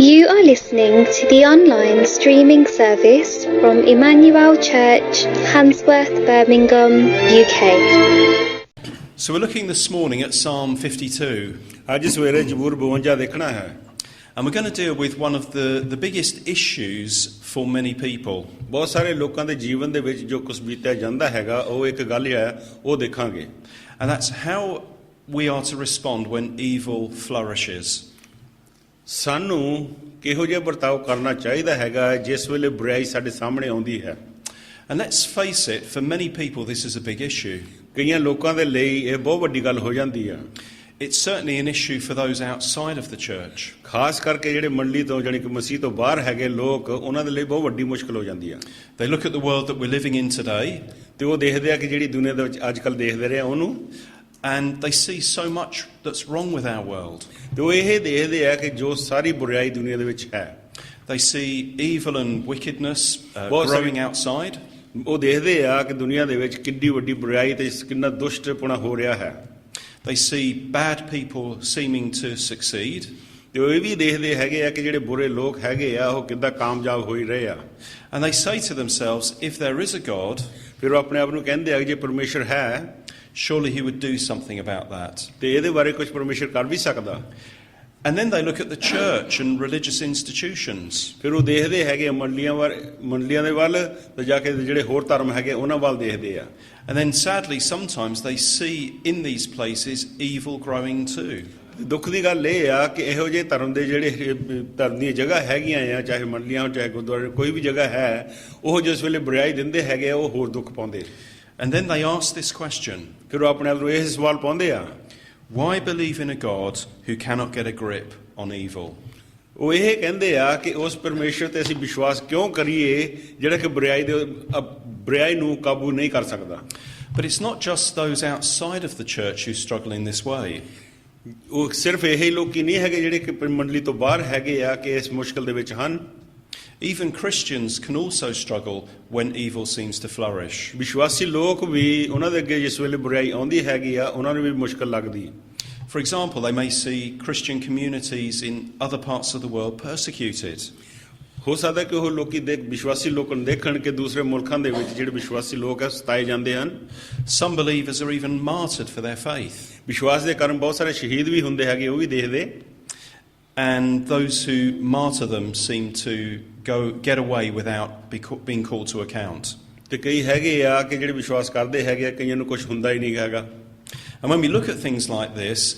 You are listening to the online streaming service from Emmanuel Church, Handsworth, Birmingham, UK. So we're looking this morning at Psalm 52. ਅੱਜ ਸਵੇਰੇ ਜ਼ਬੂਰ 52 ਦੇਖਣਾ ਹੈ And we're going to deal with one of the biggest issues for many people. ਬਹੁਤ ਸਾਰੇ ਲੋਕਾਂ ਦੇ ਜੀਵਨ ਦੇ ਵਿੱਚ ਜੋ ਕੁਝ ਬੀਤਿਆ ਜਾਂਦਾ ਹੈਗਾ ਉਹ ਇੱਕ ਗੱਲ ਹੈ ਉਹ ਦੇਖਾਂਗੇ And that's how we are to respond when evil flourishes. ਸਾਨੂੰ ਕਿਹੋ ਜਿਹਾ ਵਰਤਾਓ ਕਰਨਾ ਚਾਹੀਦਾ ਹੈਗਾ ਜਿਸ ਵੇਲੇ ਬੁਰਾਈ ਸਾਡੇ ਸਾਹਮਣੇ ਆਉਂਦੀ ਹੈ And let's face it, for many people this is a big issue. ਕਈਆਂ ਲੋਕਾਂ ਦੇ ਲਈ ਇਹ ਬਹੁਤ ਵੱਡੀ ਗੱਲ ਹੋ ਜਾਂਦੀ ਹੈ It's certainly an issue for those outside of the church. ਖਾਸ ਕਰਕੇ ਜਿਹੜੇ ਮੰਡਲੀ ਤੋਂ ਜਾਨੀ ਕਿ ਮਸੀਹ ਤੋਂ ਬਾਹਰ ਹੈਗੇ ਲੋਕ ਉਹਨਾਂ ਦੇ ਲਈ ਬਹੁਤ ਵੱਡੀ ਮੁਸ਼ਕਲ ਹੋ ਜਾਂਦੀ ਹੈ They look at the world that we're living in today ਤੇ ਉਹ ਦੇਖਦੇ ਆ ਕਿ ਜਿਹੜੀ ਦੁਨੀਆ ਦੇ ਵਿੱਚ ਅੱਜ ਕੱਲ੍ਹ ਦੇਖਦੇ ਰਹੇ ਉਹਨੂੰ and they see so much that's wrong with our world. ਤੇ ਉਹ ਇਹ ਦੇਖਦੇ ਆ ਕਿ ਜੋ ਸਾਰੀ ਬੁਰਾਈ ਦੁਨੀਆ ਦੇ ਵਿੱਚ ਹੈ They see evil and wickedness growing outside. ਉਹ ਦੇਖਦੇ ਆ ਕਿ ਦੁਨੀਆ ਦੇ ਵਿੱਚ ਕਿੰਨੀ ਵੱਡੀ ਬੁਰਾਈ ਤੇ ਕਿੰਨਾ ਦੁਸ਼ਟਪੁਣਾ ਹੋ ਰਿਹਾ ਹੈ They see bad people seeming to succeed. ਤੇ ਉਹ ਇਹ ਵੀ ਦੇਖਦੇ ਹੈਗੇ ਆ ਕਿ ਜਿਹੜੇ ਬੁਰੇ ਲੋਕ ਹੈਗੇ ਆ ਉਹ ਕਿੱਦਾਂ ਕਾਮਯਾਬ ਹੋ ਰਹੇ ਆ And they say to themselves, if there is a God, ਫਿਰ ਉਹ ਆਪਣੇ ਆਪ ਨੂੰ ਕਹਿੰਦੇ ਆ ਕਿ ਜੇ ਪਰਮੇਸ਼ਰ ਹੈ surely he would do something about that. ਤੇ ਇਹਦੇ ਬਾਰੇ ਕੁਝ ਪਰਮੇਸ਼ਰ ਕਰ ਵੀ ਸਕਦਾ And then they look at the church and religious institutions. ਫਿਰ ਉਹ ਦੇਖਦੇ ਹੈਗੇ ਮੰਡਲੀਆਂ ਦੇ ਵੱਲ ਤੇ ਜਾ ਕੇ ਜਿਹੜੇ ਹੋਰ ਧਰਮ ਹੈਗੇ ਉਹਨਾਂ ਵੱਲ ਦੇਖਦੇ ਆ And then sadly sometimes they see in these places evil growing too. ਦੁੱਖ ਦੀ ਗੱਲ ਇਹ ਆ ਕਿ ਇਹੋ ਜਿਹੇ ਧਰਮ ਦੇ ਜਿਹੜੇ ਧਰਮ ਦੀਆਂ ਜਗ੍ਹਾ ਹੈਗੀਆਂ ਆ ਚਾਹੇ ਮੰਡਲੀਆਂ ਚਾਹੇ ਗੁਰਦੁਆਰੇ ਕੋਈ ਵੀ ਜਗ੍ਹਾ ਹੈ ਉਹ ਜਿਸ ਵੇਲੇ ਬੁਰਾਈ ਦਿੰਦੇ ਹੈਗੇ ਆ ਉਹ ਹੋਰ ਦੁੱਖ ਪਾਉਂਦੇ And then they ask this question. ਫਿਰ ਉਹ ਆਪਣੇ ਆਪ ਨੂੰ ਇਹ ਸਵਾਲ ਪਾਉਂਦੇ ਆ Why believe in a God who cannot get a grip on evil? ਉਹ ਇਹ ਕਹਿੰਦੇ ਆ ਕਿ ਉਸ ਪਰਮੇਸ਼ਰ ਤੇ ਅਸੀਂ ਵਿਸ਼ਵਾਸ ਕਿਉਂ ਕਰੀਏ ਜਿਹੜਾ ਕਿ ਬੁਰਾਈ ਨੂੰ ਕਾਬੂ ਨਹੀਂ ਕਰ ਸਕਦਾ But it's not just those outside of the church who struggle in this way. ਉਹ ਸਿਰਫ ਇਹੀ ਲੋਕੀ ਨਹੀਂ ਹੈਗੇ ਜਿਹੜੇ ਕਿ ਮੰਡਲੀ ਤੋਂ ਬਾਹਰ ਹੈਗੇ ਆ ਕਿ ਇਸ ਮੁਸ਼ਕਲ ਦੇ ਵਿੱਚ ਹਨ Even Christians can also struggle when evil seems to flourish. ਵਿਸ਼ਵਾਸੀ ਲੋਕ ਵੀ ਉਹਨਾਂ ਦੇ ਅੱਗੇ ਜਿਸ ਵੇਲੇ ਬੁਰਾਈ ਆਉਂਦੀ ਹੈਗੀ ਆ ਉਹਨਾਂ ਨੂੰ ਵੀ ਮੁਸ਼ਕਲ ਲੱਗਦੀ For example, they may see Christian communities in other parts of the world persecuted. ਹੋ ਸਕਦਾ ਕਿ ਉਹ ਲੋਕੀ ਵਿਸ਼ਵਾਸੀ ਲੋਕਾਂ ਨੂੰ ਦੇਖਣ ਕਿ ਦੂਸਰੇ ਮੁਲਕਾਂ ਦੇ ਵਿੱਚ ਜਿਹੜੇ ਵਿਸ਼ਵਾਸੀ ਲੋਕ ਆ ਸਤਾਏ ਜਾਂਦੇ ਹਨ Some believers are even martyred for their faith. ਵਿਸ਼ਵਾਸ ਦੇ ਕਾਰਨ ਬਹੁਤ ਸਾਰੇ ਸ਼ਹੀਦ ਵੀ ਹੁੰਦੇ ਹੈਗੇ ਉਹ ਵੀ ਦੇਖਦੇ And those who martyr them seem to get away without being called to account. ਤੇ ਕਈ ਹੈਗੇ ਆ ਕਿ ਜਿਹੜੇ ਵਿਸ਼ਵਾਸ ਕਰਦੇ ਹੈਗੇ ਆ ਕਈਆਂ ਨੂੰ ਕੁਝ ਹੁੰਦਾ ਹੀ ਨਹੀਂ ਹੈਗਾ And when we look at things like this,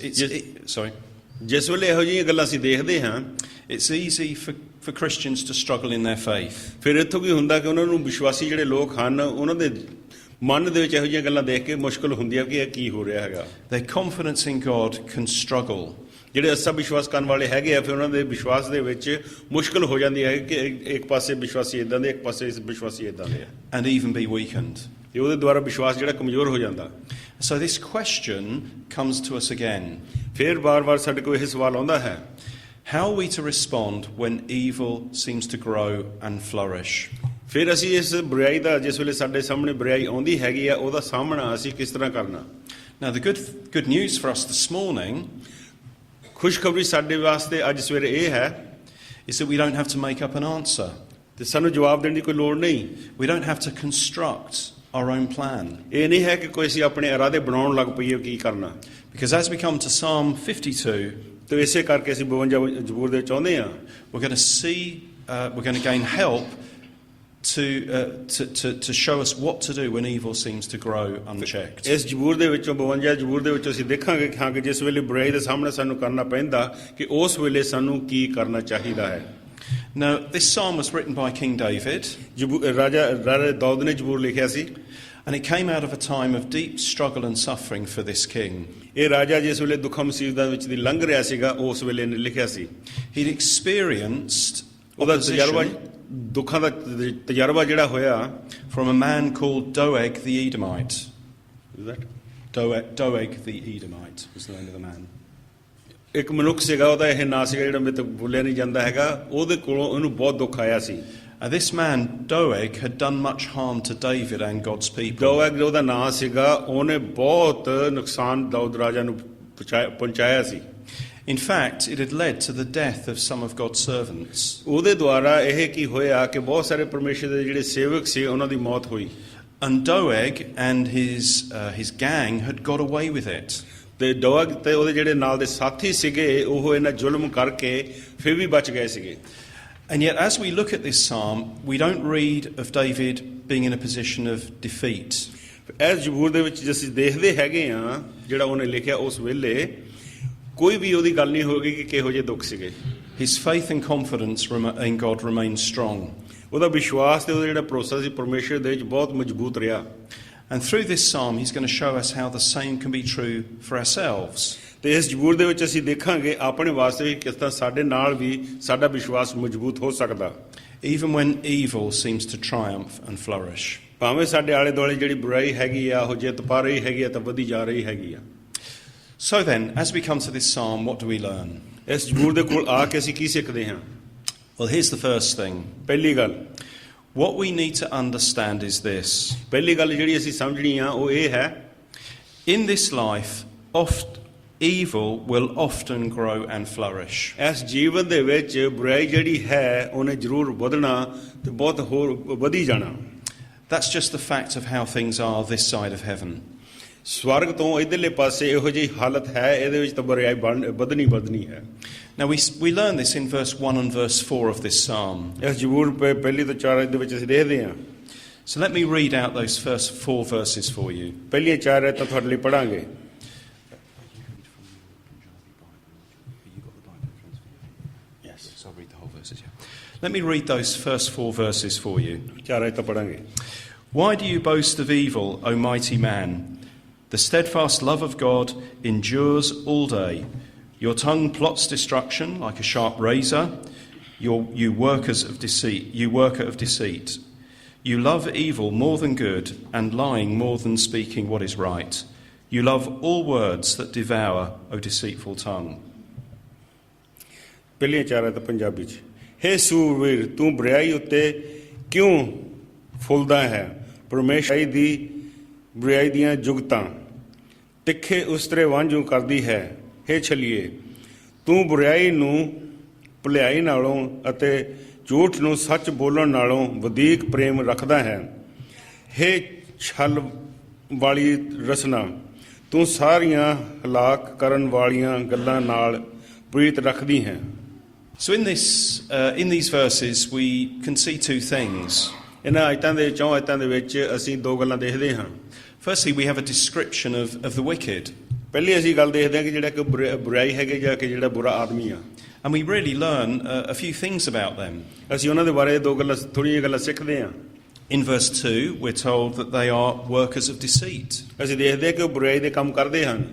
ਜਿਸ ਵੇਲੇ ਇਹੋ ਜਿਹੀਆਂ ਗੱਲਾਂ ਅਸੀਂ ਦੇਖਦੇ ਹਾਂ it's easy for Christians to struggle in their faith. ਫਿਰ ਇੱਥੋਂ ਕੀ ਹੁੰਦਾ ਕਿ ਉਹਨਾਂ ਨੂੰ ਵਿਸ਼ਵਾਸੀ ਜਿਹੜੇ ਲੋਕ ਹਨ ਉਹਨਾਂ ਦੇ ਮਨ ਦੇ ਵਿੱਚ ਇਹੋ ਜਿਹੀਆਂ ਗੱਲਾਂ ਦੇਖ ਕੇ ਮੁਸ਼ਕਲ ਹੁੰਦੀ ਹੈ ਕਿ ਇਹ ਕੀ ਹੋ ਰਿਹਾ ਹੈਗਾ Their confidence in God can struggle. ਜਿਹੜੇ ਅਸਲ ਵਿਸ਼ਵਾਸ ਕਰਨ ਵਾਲੇ ਹੈਗੇ ਆ ਫਿਰ ਉਹਨਾਂ ਦੇ ਵਿਸ਼ਵਾਸ ਦੇ ਵਿੱਚ ਮੁਸ਼ਕਲ ਹੋ ਜਾਂਦੀ ਹੈ ਕਿ ਇੱਕ ਪਾਸੇ ਵਿਸ਼ਵਾਸੀ ਇਦਾਂ ਦੇ ਇੱਕ ਪਾਸੇ ਵਿਸ਼ਵਾਸੀ ਇਦਾਂ ਦੇ ਆ And even be weakened. ਤੇ ਉਹਦੇ ਦੁਆਰਾ ਵਿਸ਼ਵਾਸ ਜਿਹੜਾ ਕਮਜ਼ੋਰ ਹੋ ਜਾਂਦਾ So this question comes to us again. ਫਿਰ ਵਾਰ-ਵਾਰ ਸਾਡੇ ਕੋਲ ਇਹ ਸਵਾਲ ਆਉਂਦਾ ਹੈ How are we to respond when evil seems to grow and flourish? ਫਿਰ ਅਸੀਂ ਇਸ ਬੁਰਾਈ ਦਾ ਜਿਸ ਵੇਲੇ ਸਾਡੇ ਸਾਹਮਣੇ ਬੁਰਾਈ ਆਉਂਦੀ ਹੈਗੀ ਆ ਉਹਦਾ ਸਾਹਮਣਾ ਅਸੀਂ ਕਿਸ ਤਰ੍ਹਾਂ ਕਰਨਾ Now the good news for us this morning ਖੁਸ਼ਖਬਰੀ ਸਾਡੇ ਵਾਸਤੇ ਅੱਜ ਸਵੇਰੇ ਇਹ ਹੈ is that we don't have to make up an answer. ਤੇ ਸਾਨੂੰ ਜਵਾਬ ਦੇਣ ਦੀ ਕੋਈ ਲੋੜ ਨਹੀਂ We don't have to construct our own plan. ਇਹ ਨਹੀਂ ਹੈ ਕਿ ਕੋਈ ਅਸੀਂ ਆਪਣੇ ਇਰਾਦੇ ਬਣਾਉਣ ਲੱਗ ਪਈਏ ਕੀ ਕਰਨਾ Because as we come to Psalm 52, ਤੇ ਇਸੇ ਕਰਕੇ ਅਸੀਂ 52 ਜ਼ਬੂਰ ਦੇ ਚਾਹੁੰਦੇ ਆ we're going to gain help to show us what to do when evil seems to grow unchecked. ਇਸ ਜ਼ਬੂਰ ਦੇ ਵਿੱਚੋਂ 52 ਜ਼ਬੂਰ ਦੇ ਵਿੱਚੋਂ ਅਸੀਂ ਦੇਖਾਂਗੇ ਕਿ ਜਿਸ ਵੇਲੇ ਬੁਰਾਈ ਦਾ ਸਾਹਮਣਾ ਸਾਨੂੰ ਕਰਨਾ ਪੈਂਦਾ ਕਿ ਉਸ ਵੇਲੇ ਸਾਨੂੰ ਕੀ ਕਰਨਾ ਚਾਹੀਦਾ ਹੈ Now this psalm was written by King David. ਰਾਜਾ ਦਾਊਦ ਨੇ ਜ਼ਬੂਰ ਲਿਖਿਆ ਸੀ And it came out of a time of deep struggle and suffering for this king. ਇਹ ਰਾਜਾ ਜਿਸ ਵੇਲੇ ਦੁੱਖਾਂ ਮੁਸੀਬਤਾਂ ਵਿੱਚ ਦੀ ਲੰਘ ਰਿਹਾ ਸੀਗਾ ਉਸ ਵੇਲੇ ਨੇ ਲਿਖਿਆ ਸੀ He'd experienced ਉਹਦਾ ਤਜਰਬਾ ਦੁੱਖਾਂ ਦਾ ਤਜਰਬਾ ਜਿਹੜਾ ਹੋਇਆ from a man called Doeg the Edomite. Doeg the Edomite was the name of the man. ਇੱਕ ਮਨੁੱਖ ਸੀਗਾ ਉਹਦਾ ਇਹ ਨਾਂ ਸੀਗਾ ਜਿਹੜਾ ਮੇਰੇ ਤੋਂ ਬੋਲਿਆ ਨਹੀਂ ਜਾਂਦਾ ਹੈਗਾ ਉਹਦੇ ਕੋਲੋਂ ਉਹਨੂੰ ਬਹੁਤ ਦੁੱਖ ਆਇਆ ਸੀ This man Doeg had done much harm to David and God's people. Doeg ਉਹਦਾ ਨਾਂ ਸੀਗਾ ਉਹਨੇ ਬਹੁਤ ਨੁਕਸਾਨ ਦਾਊਦ ਰਾਜਾ ਨੂੰ ਪਹੁੰਚਾਇਆ ਸੀ In fact, it had led to the death of some of God's servants. ਉਹਦੇ ਦੁਆਰਾ ਇਹ ਕੀ ਹੋਇਆ ਕਿ ਬਹੁਤ ਸਾਰੇ ਪਰਮੇਸ਼ਰ ਦੇ ਜਿਹੜੇ ਸੇਵਕ ਸੀ ਉਹਨਾਂ ਦੀ ਮੌਤ ਹੋਈ। And Doeg and his gang had got away with it. ਤੇ ਡੋਗ ਤੇ ਉਹਦੇ ਜਿਹੜੇ ਨਾਲ ਦੇ ਸਾਥੀ ਸੀਗੇ ਉਹ ਇਹਨਾਂ ਜ਼ੁਲਮ ਕਰਕੇ ਫਿਰ ਵੀ ਬਚ ਗਏ ਸੀਗੇ। And yet, as we look at this psalm, we don't read of David being in a position of defeat. ਇਸ ਜ਼ਬੂਰ ਦੇ ਵਿੱਚ ਅਸੀਂ ਦੇਖਦੇ ਹੈਗੇ ਆ ਜਿਹੜਾ ਉਹਨੇ ਲਿਖਿਆ ਉਸ ਵੇਲੇ ਕੋਈ ਵੀ ਉਹਦੀ ਗੱਲ ਨਹੀਂ ਹੋਗੀ ਕਿ ਕਿਹੋ ਜਿਹੇ ਦੁੱਖ ਸੀਗੇ। His faith and confidence in God remains strong. ਉਹਦਾ ਵਿਸ਼ਵਾਸ ਤੇ ਉਹਦਾ ਜਿਹੜਾ ਭਰੋਸਾ ਸੀ ਪਰਮੇਸ਼ਰ ਦੇ ਵਿੱਚ ਬਹੁਤ ਮਜ਼ਬੂਤ ਰਿਹਾ। And through this psalm, he's going to show us how the same can be true for ourselves. ਤੇ ਇਸ ਜ਼ਬੂਰ ਦੇ ਵਿੱਚ ਅਸੀਂ ਦੇਖਾਂਗੇ ਆਪਣੇ ਵਾਸਤੇ ਵੀ ਕਿਸ ਤਰ੍ਹਾਂ ਸਾਡੇ ਨਾਲ ਵੀ ਸਾਡਾ ਵਿਸ਼ਵਾਸ ਮਜ਼ਬੂਤ ਹੋ ਸਕਦਾ। Even when evil seems to triumph and flourish. ਭਾਵੇਂ ਸਾਡੇ ਆਲੇ ਦੁਆਲੇ ਜਿਹੜੀ ਬੁਰਾਈ ਹੈਗੀ ਆ ਉਹ ਜਿੱਤ ਪਾ ਰਹੀ ਹੈਗੀ ਆ ਤਾਂ ਵਧੀ ਜਾ ਰਹੀ ਹੈਗੀ ਆ। So then, as we come to this psalm, what do we learn? ਇਸ ਜ਼ਬੂਰ ਦੇ ਕੋਲ ਆ ਕੇ ਅਸੀਂ ਕੀ ਸਿੱਖਦੇ ਹਾਂ? Well, here's the first thing. ਪਹਿਲੀ ਗੱਲ What we need to understand is this. ਪਹਿਲੀ ਗੱਲ ਜਿਹੜੀ ਅਸੀਂ ਸਮਝਣੀ ਆ ਉਹ ਇਹ ਹੈ In this life, evil will often grow and flourish. ਇਸ ਜੀਵਨ ਦੇ ਵਿੱਚ ਬੁਰਾਈ ਜਿਹੜੀ ਹੈ ਉਹਨੇ ਜ਼ਰੂਰ ਵਧਣਾ ਤੇ ਬਹੁਤ ਹੋਰ ਵਧੀ ਜਾਣਾ। That's just the fact of how things are this side of heaven. ਸਵਰਗ ਤੋਂ ਇਧਰਲੇ ਪਾਸੇ ਇਹੋ ਜਿਹੀ ਹਾਲਤ ਹੈ ਇਹਦੇ ਵਿੱਚ ਤਾਂ ਬੁਰਾਈ ਵਧਣੀ ਹੈ। Now we learn this in verse 1 and verse 4 of this psalm. ਇਸ ਜ਼ਬੂਰ ਪਹਿਲੀ ਤੋਂ 4 ਦੇ ਵਿੱਚ ਅਸੀਂ ਦੇਖਦੇ ਹਾਂ। So let me read out those first 4 verses for you. ਪਹਿਲੀਆਂ 4 ਆਇਤਾਂ ਤੁਹਾਡੇ ਲਈ ਪੜਾਂਗੇ। Yes, I'll read the whole verses. Yeah. Let me read those first 4 verses for you. 4 ਆਇਤਾਂ ਪੜਾਂਗੇ। Why do you boast of evil, O mighty man? The steadfast love of God endures all day. Your tongue plots destruction like a sharp razor. You worker of deceit. You love evil more than good, and lying more than speaking what is right. You love all words that devour, O deceitful tongue. ਪਹਿਲੀਆਂ 4 ਆਇਤਾਂ ਪੰਜਾਬੀ ਚ। ਹੇ ਸੂਰਵੀਰ ਤੂੰ ਬੁਰਾਈ ਉੱਤੇ ਕਿਉਂ ਫੁੱਲਦਾ ਹੈ? ਪਰਮੇਸ਼ਰ ਦੀ ਬੁਰਾਈ ਦੀਆਂ ਜੁਗਤਾਂ ਤਿੱਖੇ ਉਸਤਰੇ ਵਾਂਝੂ ਕਰਦੀ ਹੈ। ਹੇ ਛਲੀਏ ਤੂੰ ਬੁਰਾਈ ਨੂੰ ਭਲਾਈ ਨਾਲੋਂ ਅਤੇ ਝੂਠ ਨੂੰ ਸੱਚ ਬੋਲਣ ਨਾਲੋਂ ਵਧੇਕ ਪ੍ਰੇਮ ਰੱਖਦਾ ਹੈ। ਹੇ ਛਲ ਵਾਲੀ ਰਸਨਾ ਤੂੰ ਸਾਰੀਆਂ ਹਲਾਕ ਕਰਨ ਵਾਲੀਆਂ ਗੱਲਾਂ ਨਾਲ ਪ੍ਰੀਤ ਰੱਖਦੀ ਹੈ। So in these verses we can see 2 things. ਇਹਨਾਂ ਆਇਤਾਂ ਦੇ 4 ਆਇਤਾਂ ਦੇ ਵਿੱਚ ਅਸੀਂ 2 ਗੱਲਾਂ ਦੇਖਦੇ ਹਾਂ। Firstly, we have a description of the wicked. ਪਹਿਲੀ ਅਸੀਂ ਗੱਲ ਦੇਖਦੇ ਹਾਂ ਕਿ ਜਿਹੜਾ ਕਿ ਬੁਰਾਈ ਹੈਗੀ ਜਾਂ ਕਿ ਜਿਹੜਾ ਬੁਰਾ ਆਦਮੀ ਆ। And we really learn a few things about them. ਅਸੀਂ ਉਹਨਾਂ ਦੇ ਬਾਰੇ 2 ਗੱਲਾਂ ਥੋੜ੍ਹੀਆਂ ਗੱਲਾਂ ਸਿੱਖਦੇ ਹਾਂ। In verse 2, we're told that they are workers of deceit. ਅਸੀਂ ਦੇਖਦੇ ਹਾਂ ਕਿ ਉਹ ਬੁਰਾਈ ਦੇ ਕੰਮ ਕਰਦੇ ਹਨ।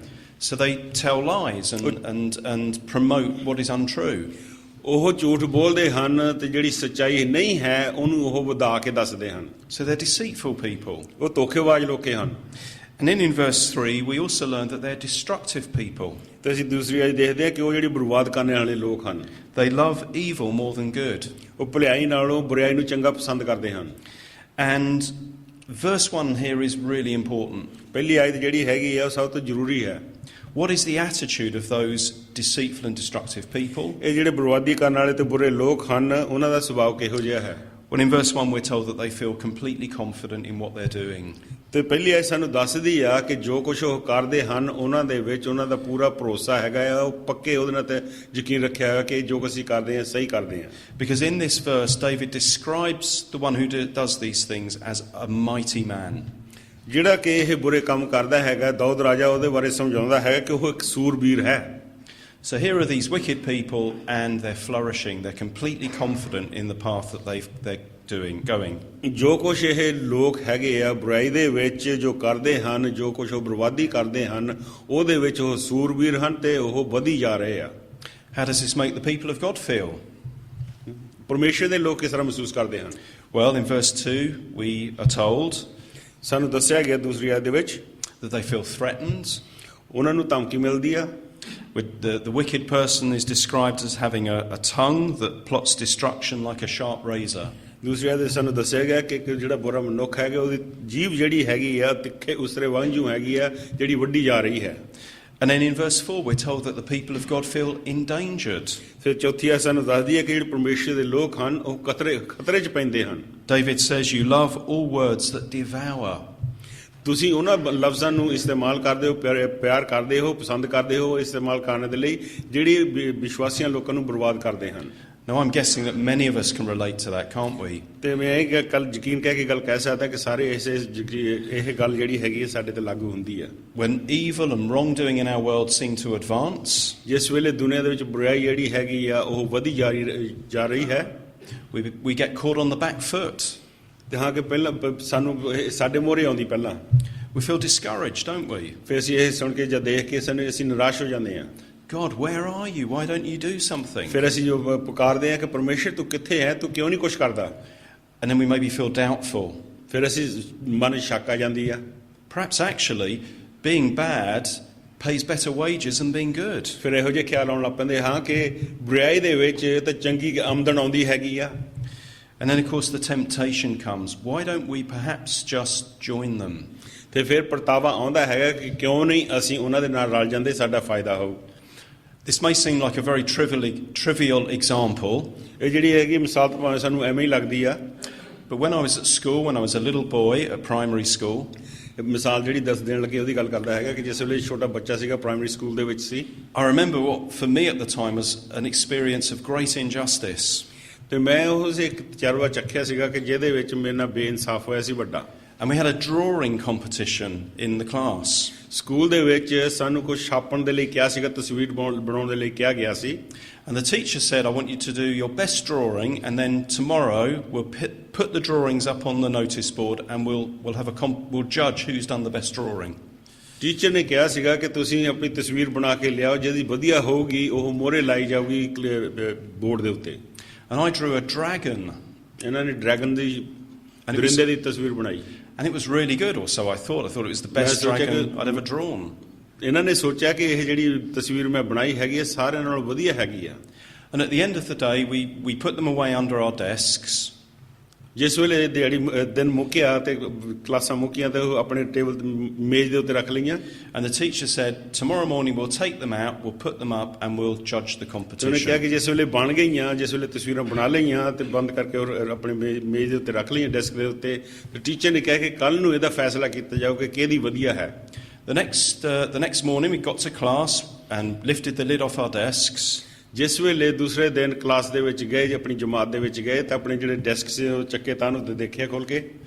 So they tell lies and promote what is untrue. ਉਹ ਝੂਠ ਬੋਲਦੇ ਹਨ ਤੇ ਜਿਹੜੀ ਸੱਚਾਈ ਨਹੀਂ ਹੈ ਉਹਨੂੰ ਉਹ ਵਧਾ ਕੇ ਦੱਸਦੇ ਹਨ। So they're deceitful people. ਉਹ ਧੋਖੇਬਾਜ਼ ਲੋਕ ਹਨ। And then in verse 3, we also learn that they're destructive people. ਤੇ ਅਸੀਂ ਦੂਸਰੀ ਗੱਲ ਦੇਖਦੇ ਹਾਂ ਕਿ ਉਹ ਜਿਹੜੀ ਬਰਬਾਦ ਕਰਨ ਵਾਲੇ ਲੋਕ ਹਨ। They love evil more than good. ਉਹ ਭਲਾਈ ਨਾਲੋਂ ਬੁਰਾਈ ਨੂੰ ਚੰਗਾ ਪਸੰਦ ਕਰਦੇ ਹਨ। And verse 1 here is really important. ਪਹਿਲੀ ਆਇਤ ਜਿਹੜੀ ਹੈਗੀ ਆ ਉਹ ਸਭ ਤੋਂ ਜ਼ਰੂਰੀ ਹੈ। What is the attitude of those deceitful and destructive people? ਇਹ ਜਿਹੜੇ ਬਰਬਾਦੀ ਕਰਨ ਵਾਲੇ ਤੇ ਬੁਰੇ ਲੋਕ ਹਨ ਉਹਨਾਂ ਦਾ ਸੁਭਾਅ ਕਿਹੋ ਜਿਹਾ ਹੈ? Well, in verse 1 we're told that they feel completely confident in what they're doing. ਤੇ ਪਹਿਲੀ ਆਇਤ ਸਾਨੂੰ ਦੱਸਦੀ ਆ ਕਿ ਜੋ ਕੁਝ ਉਹ ਕਰਦੇ ਹਨ ਉਹਨਾਂ ਦੇ ਵਿੱਚ ਉਹਨਾਂ ਦਾ ਪੂਰਾ ਭਰੋਸਾ ਹੈਗਾ ਆ। ਉਹ ਪੱਕੇ ਉਹਦੇ ਨਾਲ ਤੇ ਯਕੀਨ ਰੱਖਿਆ ਹੋਇਆ ਕਿ ਜੋ ਅਸੀਂ ਕਰਦੇ ਹਾਂ ਸਹੀ ਕਰਦੇ ਹਾਂ। Because in this verse David describes the one who does these things as a mighty man. ਜਿਹੜਾ ਕਿ ਇਹ ਬੁਰੇ ਕੰਮ ਕਰਦਾ ਹੈਗਾ ਦਾਊਦ ਰਾਜਾ ਉਹਦੇ ਬਾਰੇ ਸਮਝਾਉਂਦਾ ਹੈਗਾ ਕਿ ਉਹ ਇੱਕ ਸੂਰਬੀਰ ਹੈ। So here are these wicked people and they're flourishing. They're completely confident in the path that they're going. ਜੋ ਕੁਛ ਇਹ ਲੋਕ ਹੈਗੇ ਆ ਬੁਰਾਈ ਦੇ ਵਿੱਚ ਜੋ ਕਰਦੇ ਹਨ ਜੋ ਕੁਛ ਉਹ ਬਰਬਾਦੀ ਕਰਦੇ ਹਨ ਉਹਦੇ ਵਿੱਚ ਉਹ ਸੂਰਬੀਰ ਹਨ ਤੇ ਉਹ ਵਧੀ ਜਾ ਰਹੇ ਆ। How does this make the people of God feel? ਪਰਮੇਸ਼ਰ ਦੇ ਲੋਕ ਕਿਸ ਤਰ੍ਹਾਂ ਮਹਿਸੂਸ ਕਰਦੇ ਹਨ? Well, in verse 2 we are told ਸਾਨੂੰ ਦੱਸਿਆ ਗਿਆ ਦੂਸਰੀ ਆਇਤ ਦੇ ਵਿੱਚ that they feel threatened. ਉਹਨਾਂ ਨੂੰ ਧਮਕੀ ਮਿਲਦੀ ਆ। The wicked person is described as having a tongue that plots destruction like a sharp razor. ਦੂਸਰੀ ਆਇਤ ਵਿੱਚ ਸਾਨੂੰ ਦੱਸਿਆ ਗਿਆ ਕਿ ਜਿਹੜਾ ਬੁਰਾ ਮਨੁੱਖ ਹੈਗਾ ਉਹਦੀ ਜੀਭ ਜਿਹੜੀ ਹੈਗੀ ਆ ਤਿੱਖੇ ਉਸਰੇ ਵਾਂਝੂ ਹੈਗੀ ਆ ਜਿਹੜੀ ਵੱਢੀ ਜਾ ਰਹੀ ਹੈ। And then in verse 4, we're told that the people of God feel endangered. ਫਿਰ ਚੌਥੀ ਆਇਤ ਸਾਨੂੰ ਦੱਸਦੀ ਹੈ ਕਿ ਜਿਹੜੇ ਪਰਮੇਸ਼ਰ ਦੇ ਲੋਕ ਹਨ ਉਹ ਖਤਰੇ 'ਚ ਪੈਂਦੇ ਹਨ। David says, you love all words that devour. ਤੁਸੀਂ ਉਹਨਾਂ ਲਫ਼ਜ਼ਾਂ ਨੂੰ ਇਸਤੇਮਾਲ ਕਰਦੇ ਹੋ, ਪਿਆਰ ਕਰਦੇ ਹੋ, ਪਸੰਦ ਕਰਦੇ ਹੋ ਇਸਤੇਮਾਲ ਕਰਨ ਦੇ ਲਈ ਜਿਹੜੇ ਵਿਸ਼ਵਾਸੀਆਂ ਲੋਕਾਂ ਨੂੰ ਬਰਬਾਦ ਕਰਦੇ ਹਨ। Now I'm guessing that many of us can relate to that, can't we? ਤੇ ਮੈਂ ਇਹ ਗੱਲ ਯਕੀਨ ਕਹਿ ਕੇ ਗੱਲ ਕਹਿ ਸਕਦਾ ਕਿ ਸਾਰੇ ਇਹ ਗੱਲ ਜਿਹੜੀ ਹੈਗੀ ਹੈ ਸਾਡੇ ਤੇ ਲਾਗੂ ਹੁੰਦੀ ਹੈ। When evil and wrongdoing in our world seem to advance, ਜਿਸ ਵੇਲੇ ਦੁਨੀਆ ਦੇ ਵਿੱਚ ਬੁਰਾਈ ਜਿਹੜੀ ਹੈਗੀ ਆ ਉਹ ਵਧੀ ਜਾ ਰਹੀ ਹੈ, we get caught on the back foot. ਤੇ ਹਾਂ ਕਿ ਪਹਿਲਾਂ ਸਾਨੂੰ ਸਾਡੇ ਮੋਹਰੇ ਆਉਂਦੀ ਪਹਿਲਾਂ। We feel discouraged, don't we? ਫਿਰ ਅਸੀਂ ਇਹ ਸੁਣ ਕੇ ਜਾਂ ਦੇਖ ਕੇ ਅਸੀਂ ਨਿਰਾਸ਼ ਹੋ ਜਾਂਦੇ ਹਾਂ। God, where are you? Why don't you do something? ਫਿਰ ਅਸੀਂ ਜੋ ਪੁਕਾਰਦੇ ਹਾਂ ਕਿ ਪਰਮੇਸ਼ਰ ਤੂੰ ਕਿੱਥੇ ਹੈ, ਤੂੰ ਕਿਉਂ ਨਹੀਂ ਕੁਛ ਕਰਦਾ? And then we maybe feel doubtful. ਫਿਰ ਅਸੀਂ ਮਨ ਵਿੱਚ ਸ਼ੱਕ ਆ ਜਾਂਦੀ ਆ। Perhaps actually being bad pays better wages than being good. ਫਿਰ ਇਹੋ ਜਿਹੇ ਖਿਆਲ ਆਉਣ ਲੱਗ ਪੈਂਦੇ ਹਾਂ ਕਿ ਬੁਰਾਈ ਦੇ ਵਿੱਚ ਤਾਂ ਚੰਗੀ ਆਮਦਨ ਆਉਂਦੀ ਹੈਗੀ ਆ। And then of course the temptation comes. Why don't we perhaps just join them? ਤੇ ਫਿਰ ਪਰਤਾਵਾ ਆਉਂਦਾ ਹੈਗਾ ਕਿ ਕਿਉਂ ਨਹੀਂ ਅਸੀਂ ਉਹਨਾਂ ਦੇ ਨਾਲ ਰਲ ਜਾਂਦੇ, ਸਾਡਾ ਫਾਇਦਾ ਹੋਊ। This may seem like a very trivial example. ਇਹ ਜਿਹੜੀ ਹੈਗੀ ਮਿਸਾਲ ਤਾਂ ਭਾਵੇਂ ਸਾਨੂੰ ਐਵੇਂ ਹੀ ਲੱਗਦੀ ਆ। But when I was at school, when I was a little boy at primary school, ਮਿਸਾਲ ਜਿਹੜੀ ਦੱਸ ਦੇਣ ਲੱਗੇ ਉਹਦੀ ਗੱਲ ਕਰਦਾ ਹੈਗਾ ਕਿ ਜਿਸ ਵੇਲੇ ਛੋਟਾ ਬੱਚਾ ਸੀਗਾ ਪ੍ਰਾਇਮਰੀ ਸਕੂਲ ਦੇ ਵਿੱਚ ਸੀ। I remember what for me at the time was an experience of great injustice. ਤੇ ਮੈਂ ਉਸ ਇੱਕ ਤਜਰਬਾ ਚੱਖਿਆ ਸੀਗਾ ਕਿ ਜਿਹਦੇ ਵਿੱਚ ਮੇਰੇ ਨਾਲ ਬੇਇਨਸਾਫ ਹੋਇਆ ਸੀ ਵੱਡਾ। And we had a drawing competition in the class. School ਦੇ ਵਿੱਚ ਸਾਨੂੰ ਕੁਝ ਛਾਪਣ ਦੇ ਲਈ ਕਿਹਾ ਸੀਗਾ, ਤਸਵੀਰ ਬਣਾਉਣ ਦੇ ਲਈ ਕਿਹਾ ਗਿਆ ਸੀ। And the teacher said, I want you to do your best drawing, and then tomorrow we'll put the drawings up on the notice board, and we'll judge who's done the best drawing. Teacher ਨੇ ਕਿਹਾ ਸੀਗਾ ਕਿ ਤੁਸੀਂ ਆਪਣੀ ਤਸਵੀਰ ਬਣਾ ਕੇ ਲਿਆਓ, ਜਿਹਦੀ ਵਧੀਆ ਹੋਊਗੀ ਉਹ ਮੋਹਰੇ ਲਾਈ ਜਾਊਗੀ ਬੋਰਡ ਦੇ ਉੱਤੇ। And I drew a dragon. ਇਹਨਾਂ ਨੇ ਡਰੈਗਨ ਦੀ ਦਰਿੰਦੇ ਦੀ ਤਸਵੀਰ ਬਣਾਈ। And it was really good, or so I thought. I thought it was the best dragon I'd ever drawn. ਇਹਨਾਂ ਨੇ ਸੋਚਿਆ ਕਿ ਇਹ ਜਿਹੜੀ ਤਸਵੀਰ ਮੈਂ ਬਣਾਈ ਹੈਗੀ ਹੈ ਸਾਰਿਆਂ ਨਾਲੋਂ ਵਧੀਆ ਹੈਗੀ ਆ। And at the end of the day, we put them away under our desks. ਜਿਸ ਵੇਲੇ ਦਿਹਾੜੀ ਦਿਨ ਮੁੱਕਿਆ ਤੇ ਕਲਾਸਾਂ ਮੁੱਕੀਆਂ ਤੇ ਉਹ ਆਪਣੇ ਟੇਬਲ ਮੇਜ਼ ਦੇ ਉੱਤੇ ਰੱਖ ਲਈਆਂ। And the teacher said, tomorrow morning we'll take them out, we'll put them up, and we'll judge the competition. ਉਹਨੇ ਕਿਹਾ ਕਿ ਜਿਸ ਵੇਲੇ ਬਣ ਗਈਆਂ, ਜਿਸ ਵੇਲੇ ਤਸਵੀਰਾਂ ਬਣਾ ਲਈਆਂ ਤੇ ਬੰਦ ਕਰਕੇ ਆਪਣੇ ਮੇਜ਼ ਦੇ ਉੱਤੇ ਰੱਖ ਲਈਆਂ, ਡੈਸਕ ਦੇ ਉੱਤੇ, ਤੇ ਟੀਚਰ ਨੇ ਕਿਹਾ ਕਿ ਕੱਲ ਨੂੰ ਇਹਦਾ ਫੈਸਲਾ ਕੀਤਾ ਜਾਊਗਾ ਕਿ ਕਿਹਦੀ ਵਧੀਆ ਹੈ। The next morning we got to class and lifted the lid off our desks. ਜਿਸ ਵੇਲੇ ਦੂਸਰੇ ਦਿਨ ਕਲਾਸ ਦੇ ਵਿੱਚ ਗਏ, ਆਪਣੀ ਜਮਾਤ ਦੇ ਵਿੱਚ ਗਏ, ਤਾਂ ਆਪਣੇ ਜਿਹੜੇ ਡੈਸਕ ਸੀ ਉਹ ਚੱਕੇ ਤਾਂ ਨੂੰ ਦੇਖਿਆ ਖੋਲ ਕੇ।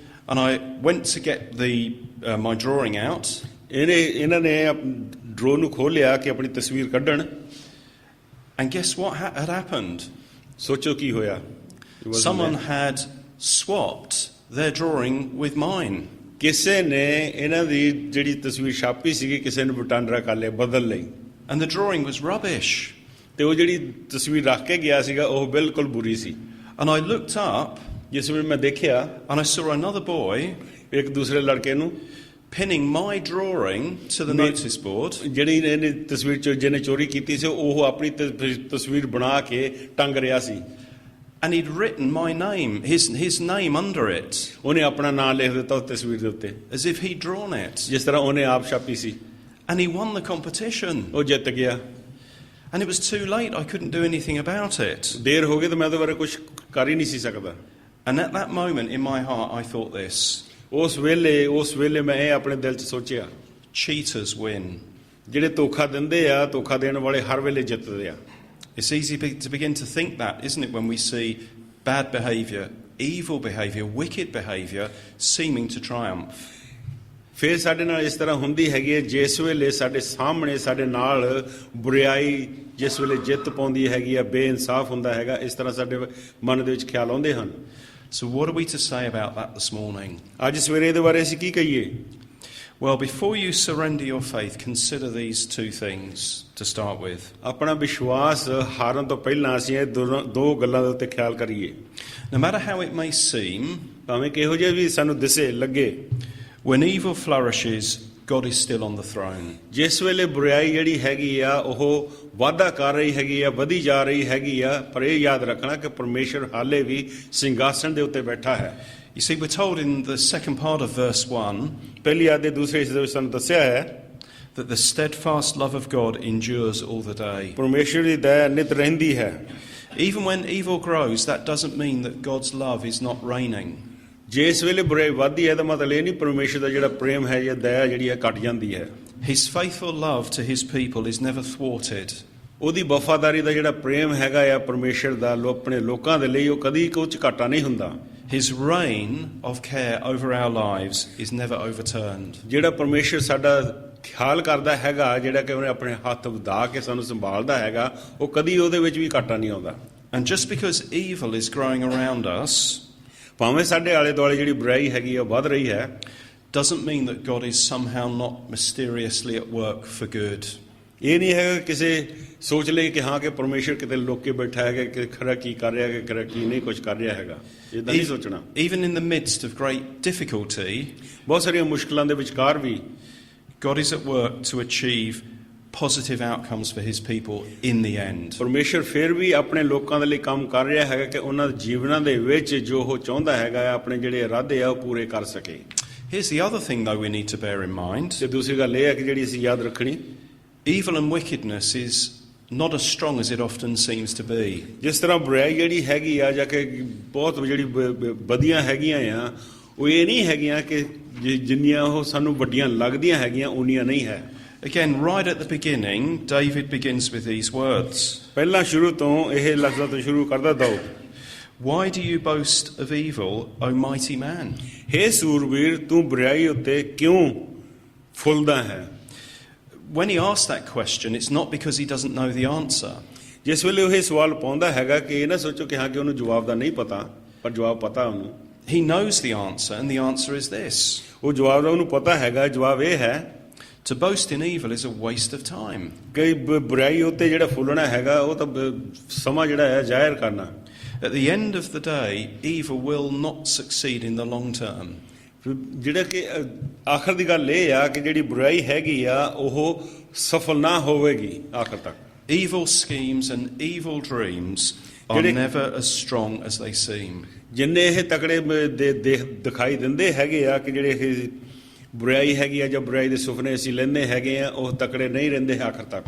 And I went to get my drawing out. ਇਹਨਾਂ ਨੇ ਡਰੋ ਨੂੰ ਖੋਲਿਆ ਕਿ ਆਪਣੀ ਤਸਵੀਰ ਕੱਢਣ। And guess what had happened? ਸੋਚੋ ਕੀ ਹੋਇਆ। Someone had swapped their drawing with mine. ਕਿਸੇ ਨੇ ਇਹਨਾਂ ਦੀ ਜਿਹੜੀ ਤਸਵੀਰ ਛਾਪੀ ਸੀਗੀ ਕਿਸੇ ਨੇ ਵਟਾਂਦਰਾ ਕਰ ਲਿਆ, ਬਦਲ ਲਈ। And the drawing was rubbish. ਤੇ ਉਹ ਜਿਹੜੀ ਤਸਵੀਰ ਰੱਖ ਕੇ ਗਿਆ ਸੀਗਾ ਉਹ ਬਿਲਕੁਲ ਬੁਰੀ ਸੀ। And I looked up, ਜਿਸ ਵੇਲੇ ਮੈਂ ਦੇਖਿਆ, and I saw another boy, ਇੱਕ ਦੂਸਰੇ ਲੜਕੇ ਨੂੰ, pinning my drawing to the notice board. ਜਿਹੜੀ ਇਹਨੇ ਤਸਵੀਰ ਜਿਹਨੇ ਚੋਰੀ ਕੀਤੀ ਸੀ ਉਹ ਆਪਣੀ ਤਸਵੀਰ ਬਣਾ ਕੇ ਟੰਗ ਰਿਹਾ ਸੀ। And he'd written my name, his name under it. ਉਹਨੇ ਆਪਣਾ ਨਾਮ ਲਿਖ ਦਿੱਤਾ ਉਸ ਤਸਵੀਰ ਦੇ ਉੱਤੇ, as if he'd drawn it. ਜਿਸ ਤਰ੍ਹਾਂ ਉਹਨੇ ਆਪ ਛਾਪੀ ਸੀ। And he won the competition. ਉਹ ਜਿੱਤ ਗਿਆ। And it was too late. I couldn't do anything about it. ਦੇਰ ਹੋ ਗਈ ਤੇ ਮੈਂ ਉਹਦੇ ਬਾਰੇ ਕੁਝ ਕਰ ਹੀ ਨਹੀਂ ਸੀ ਸਕਦਾ। And at that moment in my heart I thought this. ਉਸ ਵੇਲੇ ਮੈਂ ਇਹ ਆਪਣੇ ਦਿਲ 'ਚ ਸੋਚਿਆ, cheaters win. ਜਿਹੜੇ ਧੋਖਾ ਦਿੰਦੇ ਆ, ਧੋਖਾ ਦੇਣ ਵਾਲੇ ਹਰ ਵੇਲੇ ਜਿੱਤਦੇ ਆ। It's easy to begin to think that, isn't it, when we see bad behaviour, evil behaviour, wicked behaviour seeming to triumph. ਫਿਰ ਸਾਡੇ ਨਾਲ ਇਸ ਤਰ੍ਹਾਂ ਹੁੰਦੀ ਹੈਗੀ ਹੈ, ਜਿਸ ਵੇਲੇ ਸਾਡੇ ਸਾਹਮਣੇ ਸਾਡੇ ਨਾਲ ਬੁਰਾਈ ਜਿਸ ਵੇਲੇ ਜਿੱਤ ਪਾਉਂਦੀ ਹੈਗੀ ਆ, ਬੇਇਨਸਾਫ ਹੁੰਦਾ ਹੈਗਾ, ਇਸ ਤਰ੍ਹਾਂ ਸਾਡੇ ਮਨ ਦੇ ਵਿੱਚ ਖਿਆਲ ਆਉਂਦੇ ਹਨ। So what are we to say about that this morning? ਅੱਜ ਸਵੇਰੇ ਇਹਦੇ ਬਾਰੇ ਅਸੀਂ ਕੀ ਕਹੀਏ? Well, before you surrender your faith, consider these two things to start with. ਆਪਣਾ ਵਿਸ਼ਵਾਸ ਹਾਰਨ ਤੋਂ ਪਹਿਲਾਂ ਅਸੀਂ ਇਹ ਦੋ ਗੱਲਾਂ ਦੇ ਉੱਤੇ ਖਿਆਲ ਕਰੀਏ। No matter how it may seem, ਭਾਵੇਂ ਕਿਹੋ ਜਿਹਾ ਵੀ ਸਾਨੂੰ ਦਿਸੇ ਲੱਗੇ, when evil flourishes, God is still on the throne. ਜਿਸ ਵੇਲੇ ਬੁਰਾਈ ਜਿਹੜੀ ਹੈਗੀ ਆ ਉਹ ਵਾਧਾ ਕਰ ਰਹੀ ਹੈਗੀ ਆ, ਵਧੀ ਜਾ ਰਹੀ ਹੈਗੀ ਆ, ਪਰ ਇਹ ਯਾਦ ਰੱਖਣਾ ਕਿ ਪਰਮੇਸ਼ਰ ਹਾਲੇ ਵੀ ਸਿੰਘਾਸਣ ਦੇ ਉੱਤੇ ਬੈਠਾ ਹੈ। You see, we're told in the second part of verse 1, ਪਹਿਲੀ ਆਇਤ ਦੇ ਦੂਸਰੇ ਹਿੱਸੇ ਵਿੱਚ ਸਾਨੂੰ ਦੱਸਿਆ ਹੈ, that the steadfast love of God endures all the day. ਪਰਮੇਸ਼ਰ ਦੀ ਦਇਆ ਨਿਤ ਰਹਿੰਦੀ ਹੈ। Even when evil grows, that doesn't mean that God's love is not reigning. ਜੇ ਇਸ ਵੇਲੇ ਬੁਰਾਈ ਵੱਧਦੀ ਹੈ ਤਾਂ ਮਤਲਬ ਇਹ ਨਹੀਂ ਪਰਮੇਸ਼ਰ ਦਾ ਜਿਹੜਾ ਪ੍ਰੇਮ ਹੈ ਜਾਂ ਦਇਆ ਜਿਹੜੀ ਹੈ ਘਟ ਜਾਂਦੀ ਹੈ। His faithful love to his people is never thwarted. ਉਹਦੀ ਵਫਾਦਾਰੀ ਦਾ ਜਿਹੜਾ ਪ੍ਰੇਮ ਹੈਗਾ ਆ ਪਰਮੇਸ਼ਰ ਦਾ ਆਪਣੇ ਲੋਕਾਂ ਦੇ ਲਈ ਉਹ ਕਦੀ ਕੁਝ ਘਾਟਾ ਨਹੀਂ ਹੁੰਦਾ। His reign of care over our lives is never overturned. ਜਿਹੜਾ ਪਰਮੇਸ਼ਰ ਸਾਡਾ ਖਿਆਲ ਕਰਦਾ ਹੈਗਾ, ਜਿਹੜਾ ਕਿ ਉਹਨੇ ਆਪਣੇ ਹੱਥ ਵਧਾ ਕੇ ਸਾਨੂੰ ਸੰਭਾਲਦਾ ਹੈਗਾ, ਉਹ ਕਦੀ ਉਹਦੇ ਵਿੱਚ ਵੀ ਘਾਟਾ ਨਹੀਂ ਆਉਂਦਾ। And just because evil is growing around us, ਭਾਵੇਂ ਸਾਡੇ ਆਲੇ ਦੁਆਲੇ ਜਿਹੜੀ ਬੁਰਾਈ ਹੈਗੀ ਆ ਵੱਧ ਰਹੀ ਹੈ, doesn't mean that God is somehow not mysteriously at work for good. ਇਹ ਨਹੀਂ ਹੈਗਾ ਕਿਸੇ ਸੋਚ ਲਈ ਕਿ ਹਾਂ ਕਿ ਪਰਮੇਸ਼ਰ ਕਿਤੇ ਲੁੱਕ ਕੇ ਬੈਠਾ ਹੈਗਾ ਕਿ ਖਰਾ ਕੀ ਕਰ ਰਿਹਾ ਹੈ, ਖਰਾ ਕੀ ਨਹੀਂ ਕੁਝ ਕਰ ਰਿਹਾ ਹੈਗਾ, ਇਦਾਂ ਨਹੀਂ ਸੋਚਣਾ। Even in the midst of great difficulty, ਬਹੁਤ ਸਾਰੀਆਂ ਮੁਸ਼ਕਲਾਂ ਦੇ ਵਿਚਕਾਰ ਵੀ God is at work to achieve positive outcomes for his people in the end. ਪਰਮੇਸ਼ਰ ਫਿਰ ਵੀ ਆਪਣੇ ਲੋਕਾਂ ਦੇ ਲਈ ਕੰਮ ਕਰ ਰਿਹਾ ਹੈਗਾ ਕਿ ਉਹਨਾਂ ਦੇ ਜੀਵਨਾਂ ਦੇ ਵਿੱਚ ਜੋ ਉਹ ਚਾਹੁੰਦਾ ਹੈਗਾ ਆਪਣੇ ਜਿਹੜੇ ਇਰਾਦੇ ਆ ਉਹ ਪੂਰੇ ਕਰ ਸਕੇ। Here's the other thing though we need to bear in mind. ਤੇ ਦੂਸਰੀ ਗੱਲ ਇਹ ਹੈ ਕਿ ਜਿਹੜੀ ਅਸੀਂ ਯਾਦ ਰੱਖਣੀ, evil and wickedness is not as strong as it often seems to be. ਜਿਸ ਤਰ੍ਹਾਂ ਬੁਰਾਈ ਜਿਹੜੀ ਹੈਗੀ ਆ ਜਾਂ ਕਿ ਬਹੁਤ ਜਿਹੜੀ ਵਧੀਆਂ ਹੈਗੀਆਂ ਆ, ਉਹ ਇਹ ਨਹੀਂ ਹੈਗੀਆਂ ਕਿ ਜਿੰਨੀਆਂ ਉਹ ਸਾਨੂੰ ਵੱਡੀਆਂ ਲੱਗਦੀਆਂ ਹੈਗੀਆਂ ਉਨੀਆਂ ਨਹੀਂ ਹੈ। Again, right at the beginning, David begins with these words. ਪਹਿਲਾਂ ਸ਼ੁਰੂ ਤੋਂ ਇਹ ਲਫ਼ਜ਼ਾਂ ਤੋਂ ਸ਼ੁਰੂ ਕਰਦਾ Dawood, Why do you boast of evil, O mighty man? ਹੇ ਸੂਰਬੀਰ, ਤੂੰ ਬੁਰਾਈ ਉੱਤੇ ਕਿਉਂ ਫੁੱਲਦਾ ਹੈ? When he asks that question, it's not because he doesn't know the answer. ਜਿਸ ਵੇਲੇ ਉਹ ਇਹ ਸਵਾਲ ਪਾਉਂਦਾ ਹੈਗਾ ਕਿ ਇਹ ਨਾ ਸੋਚੋ ਕਿ ਹਾਂ ਕਿ ਉਹਨੂੰ ਜਵਾਬ ਦਾ ਨਹੀਂ ਪਤਾ, ਪਰ ਜਵਾਬ ਪਤਾ ਉਹਨੂੰ। He knows the answer, and the answer is this. ਉਹ ਜਵਾਬ ਦਾ ਉਹਨੂੰ ਪਤਾ ਹੈਗਾ, ਜਵਾਬ ਇਹ ਹੈ To boast in evil is a waste of time. ਕਿ ਬੁਰਾਈ ਉੱਤੇ ਜਿਹੜਾ ਫੁੱਲਣਾ ਹੈਗਾ ਉਹ ਤਾਂ ਸਮਾਂ ਜਿਹੜਾ ਹੈ ਜ਼ਾਹਿਰ ਕਰਨਾ। At the end of the day, evil will not succeed in the long term. ਜਿਹੜਾ ਕਿ ਆਖਰ ਦੀ ਗੱਲ ਇਹ ਆ ਕਿ ਜਿਹੜੀ ਬੁਰਾਈ ਹੈਗੀ ਆ ਉਹ ਸਫਲ ਨਾ ਹੋਵੇਗੀ ਆਖਰ ਤੱਕ। Evil schemes and evil dreams are never as strong as they seem. ਜਿੰਨੇ ਇਹ ਤਕੜੇ ਦਿਖਾਈ ਦਿੰਦੇ ਹੈਗੇ ਆ ਕਿ ਜਿਹੜੇ ਇਹ ਬੁਰਾਈ ਹੈਗੀ ਆ ਜਾਂ ਬੁਰਾਈ ਦੇ ਸੁਪਨੇ ਅਸੀਂ ਲੈਂਦੇ ਹੈਗੇ ਆ, ਉਹ ਤਕੜੇ ਨਹੀਂ ਰਹਿੰਦੇ ਆਖਰ ਤੱਕ।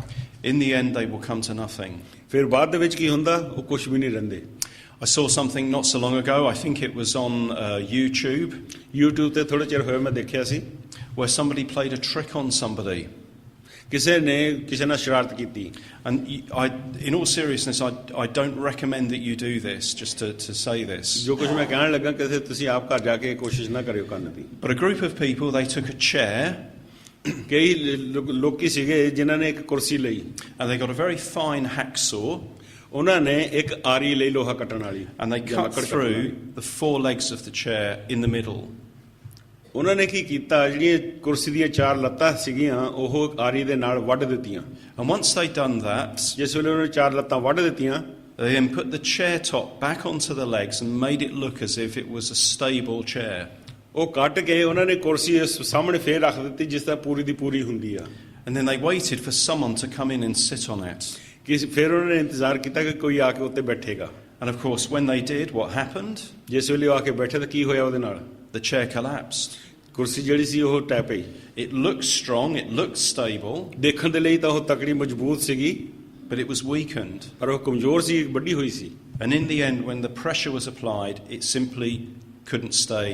In the end, they will come to nothing. ਫਿਰ ਬਾਅਦ ਦੇ ਵਿੱਚ ਕੀ ਹੁੰਦਾ, ਉਹ ਕੁਝ ਵੀ ਨਹੀਂ ਰਹਿੰਦੇ। I saw something not so long ago, I think it was on YouTube. YouTube ਤੇ ਥੋੜੇ ਚਿਰ ਹੋਇਆ ਮੈਂ ਦੇਖਿਆ ਸੀ, where somebody played a trick on somebody. ਕਿਸੇ ਨੇ ਕਿਸੇ ਨਾਲ ਸ਼ਰਾਰਤ ਕੀਤੀ। And in all seriousness, I don't recommend that you do this, just to say this. ਜੋ ਕੁਝ ਮੈਂ ਕਹਿਣ ਲੱਗਾ ਕਿ ਤੁਸੀਂ ਆਪ ਘਰ ਜਾ ਕੇ ਕੋਸ਼ਿਸ਼ ਨਾ ਕਰਿਓ ਕਰਨ ਦੀ। But a group of people, they took a chair. ਕਈ ਲੋਕੀ ਸੀਗੇ ਜਿਨ੍ਹਾਂ ਨੇ ਇੱਕ ਕੁਰਸੀ ਲਈ। And they got a very fine hacksaw. ਉਹਨਾਂ ਨੇ ਇੱਕ ਆਰੀ ਲਈ ਲੋਹਾ ਕੱਟਣ ਵਾਲੀ। And they cut through the four legs of the chair in the middle. ਉਹਨਾਂ ਨੇ ਕੀ ਕੀਤਾ, ਜਿਹੜੀਆਂ ਕੁਰਸੀ ਦੀਆਂ ਚਾਰ ਲੱਤਾਂ ਸੀਗੀਆਂ ਉਹ ਆਰੀ ਦੇ ਨਾਲ ਵੱਢ ਦਿੱਤੀਆਂ। And once they'd done that, ਜਿਸ ਵੇਲੇ ਉਹਨਾਂ ਨੇ ਚਾਰ ਲੱਤਾਂ ਵੱਢ ਦਿੱਤੀਆਂ, they then put the chair top back onto the legs and made it look as if it was a stable chair. ਉਹ ਕੱਟ ਕੇ ਉਹਨਾਂ ਨੇ ਕੁਰਸੀ ਸਾਹਮਣੇ ਫੇਰ ਰੱਖ ਦਿੱਤੀ ਜਿਸ ਤਰ੍ਹਾਂ ਪੂਰੀ ਦੀ ਪੂਰੀ ਹੁੰਦੀ ਆ। And then they waited for someone to come in and sit on it. ਕਿ ਫਿਰ ਉਹਨਾਂ ਨੇ ਇੰਤਜ਼ਾਰ ਕੀਤਾ ਕਿ ਕੋਈ ਆ ਕੇ ਉੱਤੇ ਬੈਠੇਗਾ। And of course, when they did, what happened? ਜਿਸ ਵੇਲੇ ਉਹ ਆ ਕੇ ਬੈਠੇ ਤਾਂ ਕੀ ਹੋਇਆ ਉਹਦੇ ਨਾਲ? The chair collapsed. ਕੁਰਸੀ ਜਿਹੜੀ ਸੀ ਉਹ ਟਹਿ ਪਈ। It looked strong, it looked stable. ਦੇਖਣ ਦੇ ਲਈ ਤਾਂ ਉਹ ਤਕੜੀ ਮਜ਼ਬੂਤ ਸੀਗੀ, but it was weakened. ਪਰ ਉਹ ਕਮਜ਼ੋਰ ਸੀ, ਵੱਡੀ ਹੋਈ ਸੀ। And in the end, when the pressure was applied, it simply couldn't stay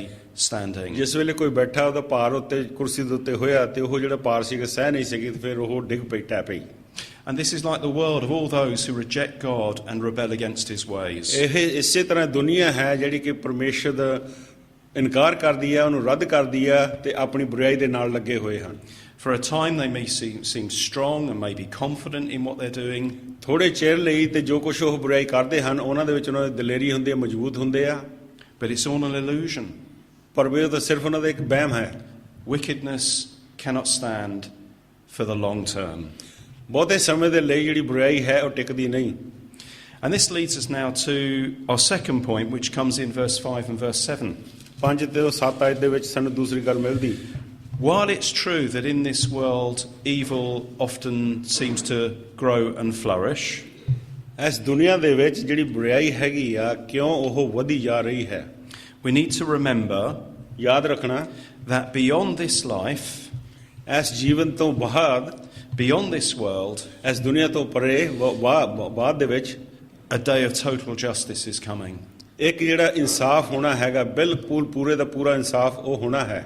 standing. ਜਿਸ ਵੇਲੇ ਕੋਈ ਬੈਠਾ ਉਹਦਾ ਭਾਰ ਉੱਤੇ ਕੁਰਸੀ ਦੇ ਉੱਤੇ ਹੋਇਆ ਤੇ ਉਹ ਜਿਹੜਾ ਭਾਰ ਸੀਗਾ ਸਹਿ ਨਹੀਂ ਸਕੀ ਤੇ ਫਿਰ ਉਹ ਡਿੱਗ ਪਈ, ਟਹਿ ਪਈ। And this is like the world of all those who reject God and rebel against his ways. ਇਹ ਇਸੇ ਤਰ੍ਹਾਂ ਦੁਨੀਆ ਹੈ ਜਿਹੜੀ ਕਿ ਪਰਮੇਸ਼ਰ ਦਾ ਇਨਕਾਰ ਕਰਦੀ ਹੈ, ਉਹਨੂੰ ਰੱਦ ਕਰਦੀ ਹੈ ਤੇ ਆਪਣੀ ਬੁਰਾਈ ਦੇ ਨਾਲ ਲੱਗੇ ਹੋਏ ਹਨ। For a time they may seem strong and may be confident in what they're doing. ਥੋੜੇ ਚਿਰ ਲਈ ਤੇ ਜੋ ਕੁਝ ਉਹ ਬੁਰਾਈ ਕਰਦੇ ਹਨ ਉਹਨਾਂ ਦੇ ਵਿੱਚ ਉਹਨਾਂ ਦੀ ਦਲੇਰੀ ਹੁੰਦੀ ਹੈ, ਮਜ਼ਬੂਤ ਹੁੰਦੇ ਆ। But it's all an illusion. ਪਰ ਇਹ ਤਾਂ ਸਿਰਫ ਉਹਨਾਂ ਦਾ ਇੱਕ ਵਹਿਮ ਹੈ। Wickedness cannot stand for the long term. ਬਹੁਤੇ ਸਮੇਂ ਦੇ ਲਈ ਜਿਹੜੀ ਬੁਰਾਈ ਹੈ ਉਹ ਟਿਕਦੀ ਨਹੀਂ। And this leads us now to our second point, which comes in verse 5 and verse 7. 5 ਤੇ 7 ਆਇਤ ਦੇ ਵਿੱਚ ਸਾਨੂੰ ਦੂਸਰੀ ਗੱਲ ਮਿਲਦੀ। While it's true that in this world evil often seems to grow and flourish, ਇਸ ਦੁਨੀਆ ਦੇ ਵਿੱਚ ਜਿਹੜੀ ਬੁਰਾਈ ਹੈਗੀ ਆ ਕਿਉਂ ਉਹ ਵਧੀ ਜਾ ਰਹੀ ਹੈ, we need to remember ਯਾਦ ਰੱਖਣਾ that beyond this life, ਇਸ ਜੀਵਨ ਤੋਂ ਬਾਅਦ, beyond this world, ਇਸ ਦੁਨੀਆ ਤੋਂ ਪਰੇ ਬਾਅਦ ਦੇ ਵਿੱਚ a day of total justice is coming. ਇੱਕ ਜਿਹੜਾ ਇਨਸਾਫ ਹੋਣਾ ਹੈਗਾ, ਬਿਲਕੁਲ ਪੂਰੇ ਦਾ ਪੂਰਾ ਇਨਸਾਫ ਉਹ ਹੋਣਾ ਹੈ।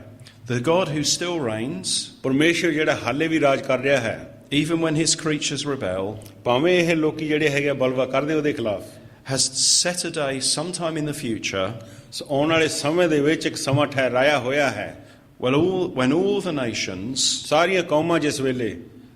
The God who still reigns, ਪਰਮੇਸ਼ਰ ਜਿਹੜਾ ਹਾਲੇ ਵੀ ਰਾਜ ਕਰ ਰਿਹਾ ਹੈ, even when his creatures rebel, ਭਾਵੇਂ ਇਹ ਲੋਕੀ ਜਿਹੜੇ ਹੈਗੇ ਬਲਵਾ ਕਰਦੇ ਉਹਦੇ ਖਿਲਾਫ, has set a day sometime in the future ਆਉਣ ਵਾਲੇ ਸਮੇਂ ਦੇ ਵਿੱਚ ਇੱਕ ਸਮਾਂ ਠਹਿਰਾਇਆ ਹੋਇਆ ਹੈ, when all the nations, ਸਾਰੀਆਂ ਕੌਮਾਂ ਜਿਸ ਵੇਲੇ,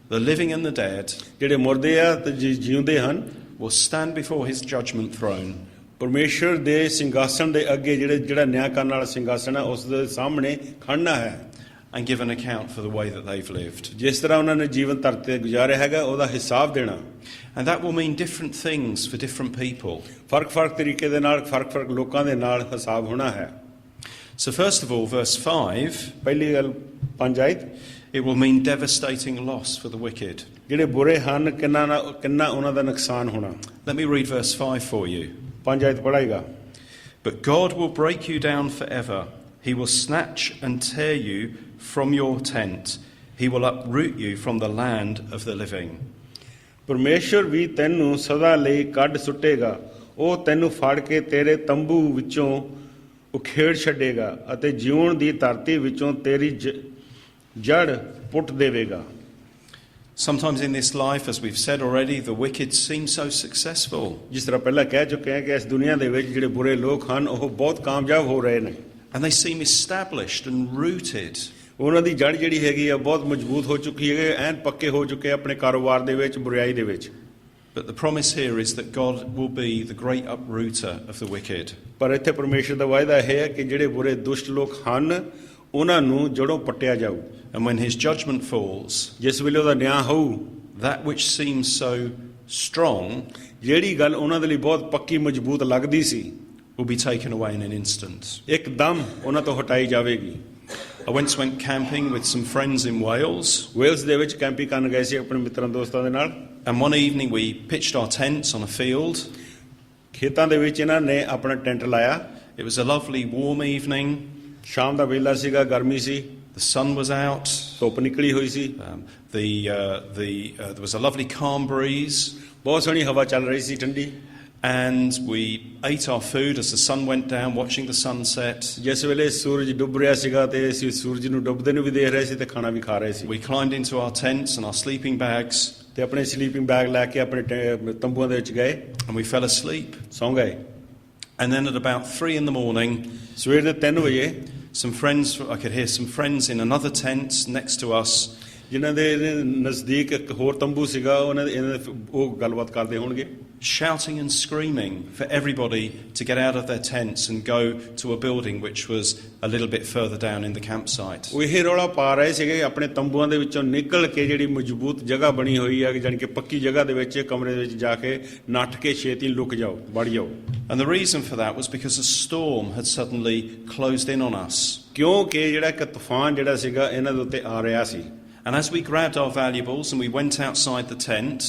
the living and the dead, ਜਿਹੜੇ ਮੁਰਦੇ ਆ ਤੇ ਜਿਉਂਦੇ ਹਨ, will stand before his judgment throne. ਪਰਮੇਸ਼ਰ ਦੇ ਸਿੰਘਾਸਣ ਦੇ ਅੱਗੇ ਜਿਹੜਾ ਨਿਆਂ ਕਰਨ ਵਾਲਾ ਸਿੰਘਾਸਣ ਹੈ ਉਸ ਦੇ ਸਾਹਮਣੇ ਖੜਨਾ ਹੈ, and give an account for the way that they've lived. ਜਿਸ ਤਰ੍ਹਾਂ ਉਹਨਾਂ ਨੇ ਜੀਵਨ ਧਰਤੀ ਤੇ ਗੁਜ਼ਾਰਿਆ ਹੈਗਾ ਉਹਦਾ ਹਿਸਾਬ ਦੇਣਾ। And that will mean different things for different people. ਫਰਕ ਤਰੀਕੇ ਦੇ ਨਾਲ ਫਰਕ ਲੋਕਾਂ ਦੇ ਨਾਲ ਹਿਸਾਬ ਹੋਣਾ ਹੈ। So first of all, verse 5, ਪਹਿਲੀ ਗੱਲ 5 ਆਇਤ, it will mean devastating loss for the wicked. ਜਿਹੜੇ ਬੁਰੇ ਹਨ ਕਿੰਨਾ ਉਹਨਾਂ ਦਾ ਨੁਕਸਾਨ ਹੋਣਾ। Let me read verse 5 for you. 5 ਆਇਤ ਪੜ੍ਹਾਏਗਾ। But God will break you down forever. He will snatch and tear you from your tent. He will uproot you from the land of the living. ਪਰਮੇਸ਼ਰ ਵੀ ਤੈਨੂੰ ਸਦਾ ਲਈ ਕੱਢ ਸੁੱਟੇਗਾ, ਉਹ ਤੈਨੂੰ ਫੜ ਕੇ ਤੇਰੇ ਤੰਬੂ ਵਿੱਚੋਂ ਉਖੇੜ ਛੱਡੇਗਾ ਅਤੇ ਜਿਉਣ ਦੀ ਧਰਤੀ ਵਿੱਚੋਂ ਤੇਰੀ ਜੜ ਪੁੱਟ ਦੇਵੇਗਾ। Sometimes in this life, as we've said already, the wicked seem so successful. ਜਿਸ ਤਰ੍ਹਾਂ ਪਹਿਲਾਂ ਕਹਿ ਚੁੱਕੇ ਹਾਂ ਕਿ ਇਸ ਦੁਨੀਆ ਦੇ ਵਿੱਚ ਜਿਹੜੇ ਬੁਰੇ ਲੋਕ ਹਨ ਉਹ ਬਹੁਤ ਕਾਮਯਾਬ ਹੋ ਰਹੇ ਨੇ। And they seem established and rooted. ਉਹਨਾਂ ਦੀ ਜੜ ਜਿਹੜੀ ਹੈਗੀ ਆ ਬਹੁਤ ਮਜ਼ਬੂਤ ਹੋ ਚੁੱਕੀ ਹੈ, ਐਨ ਪੱਕੇ ਹੋ ਚੁੱਕੇ ਆਪਣੇ ਕਾਰੋਬਾਰ ਦੇ ਵਿੱਚ, ਬੁਰਾਈ ਦੇ ਵਿੱਚ। But the promise here is that God will be the great uprooter of the wicked. ਪਰ ਇੱਥੇ ਪਰਮੇਸ਼ਰ ਦਾ ਵਾਅਦਾ ਇਹ ਹੈ ਕਿ ਜਿਹੜੇ ਬੁਰੇ ਦੁਸ਼ਟ ਲੋਕ ਹਨ ਉਹਨਾਂ ਨੂੰ ਜੜੋਂ ਪੱਟਿਆ ਜਾਊ। And when his judgment falls, ਜਿਸ ਵੇਲੇ ਉਹਦਾ ਨਿਆਂ ਹੋਊ, that which seems so strong, ਜਿਹੜੀ ਗੱਲ ਉਹਨਾਂ ਦੇ ਲਈ ਬਹੁਤ ਪੱਕੀ ਮਜ਼ਬੂਤ ਲੱਗਦੀ ਸੀ, will be taken away in an instant. ਇੱਕਦਮ ਉਹਨਾਂ ਤੋਂ ਹਟਾਈ ਜਾਵੇਗੀ। I once went camping with some friends in Wales. Wales ਦੇ ਵਿੱਚ ਕੈਂਪਿੰਗ ਕਰਨ ਗਏ ਸੀ ਆਪਣੇ ਮਿੱਤਰਾਂ ਦੋਸਤਾਂ ਦੇ ਨਾਲ। And one evening we pitched our tents on a field. ਖੇਤਾਂ ਦੇ ਵਿੱਚ ਇਹਨਾਂ ਨੇ ਆਪਣਾ ਟੈਂਟ ਲਾਇਆ। It was a lovely warm evening. ਸ਼ਾਮ ਦਾ ਵੇਲਾ ਸੀਗਾ, ਗਰਮੀ ਸੀ, The sun was out. ਧੁੱਪ ਨਿਕਲੀ ਹੋਈ ਸੀ। There was a lovely calm breeze. ਬਹੁਤ ਸੋਹਣੀ ਹਵਾ ਚੱਲ ਰਹੀ ਸੀ, ਠੰਡੀ। And we ate our food as the sun went down, watching the sunset. ਜਿਸ ਵੇਲੇ ਸੂਰਜ ਡੁੱਬ ਰਿਹਾ ਸੀਗਾ ਤੇ ਅਸੀਂ ਸੂਰਜ ਨੂੰ ਡੁੱਬਦੇ ਨੂੰ ਵੀ ਦੇਖ ਰਹੇ ਸੀ ਤੇ ਖਾਣਾ ਵੀ ਖਾ ਰਹੇ ਸੀ। We climbed into our tents and our sleeping bags. ਤੇ ਆਪਣੇ ਸਲੀਪਿੰਗ ਬੈਗ ਲੈ ਕੇ ਆਪਣੇ ਤੰਬੂਆਂ ਦੇ ਵਿੱਚ ਗਏ। And we fell asleep. ਸੌਂ ਗਏ। And then at about 3 in the morning, ਸਵੇਰ ਦੇ 3 ਵਜੇ I could hear some friends in another tent next to us. ਜਿਨ੍ਹਾਂ ਦੇ ਨਜ਼ਦੀਕ ਇੱਕ ਹੋਰ ਤੰਬੂ ਸੀਗਾ, ਉਹ ਗੱਲਬਾਤ ਕਰਦੇ ਹੋਣਗੇ। Shouting and screaming for everybody to get out of their tents and go to a building which was a little bit further down in the campsite. ਉਹ ਇਹ ਰੌਲਾ ਪਾ ਰਹੇ ਸੀਗੇ ਆਪਣੇ ਤੰਬੂਆਂ ਦੇ ਵਿੱਚੋਂ ਨਿਕਲ ਕੇ, ਜਿਹੜੀ ਮਜ਼ਬੂਤ ਜਗ੍ਹਾ ਬਣੀ ਹੋਈ ਹੈ, ਜਾਣੀ ਕਿ ਪੱਕੀ ਜਗ੍ਹਾ ਦੇ ਵਿੱਚ ਕਮਰੇ ਦੇ ਵਿੱਚ ਜਾ ਕੇ ਨੱਠ ਕੇ ਛੇਤੀ ਲੁਕ ਜਾਓ, ਵੜ ਜਾਓ। And the reason for that was because a storm had suddenly closed in on us. ਕਿਉਂਕਿ ਜਿਹੜਾ ਇੱਕ ਤੂਫਾਨ ਜਿਹੜਾ ਸੀਗਾ ਇਹਨਾਂ ਦੇ ਉੱਤੇ ਆ ਰਿਹਾ ਸੀ। And as we grabbed our valuables and we went outside the tent,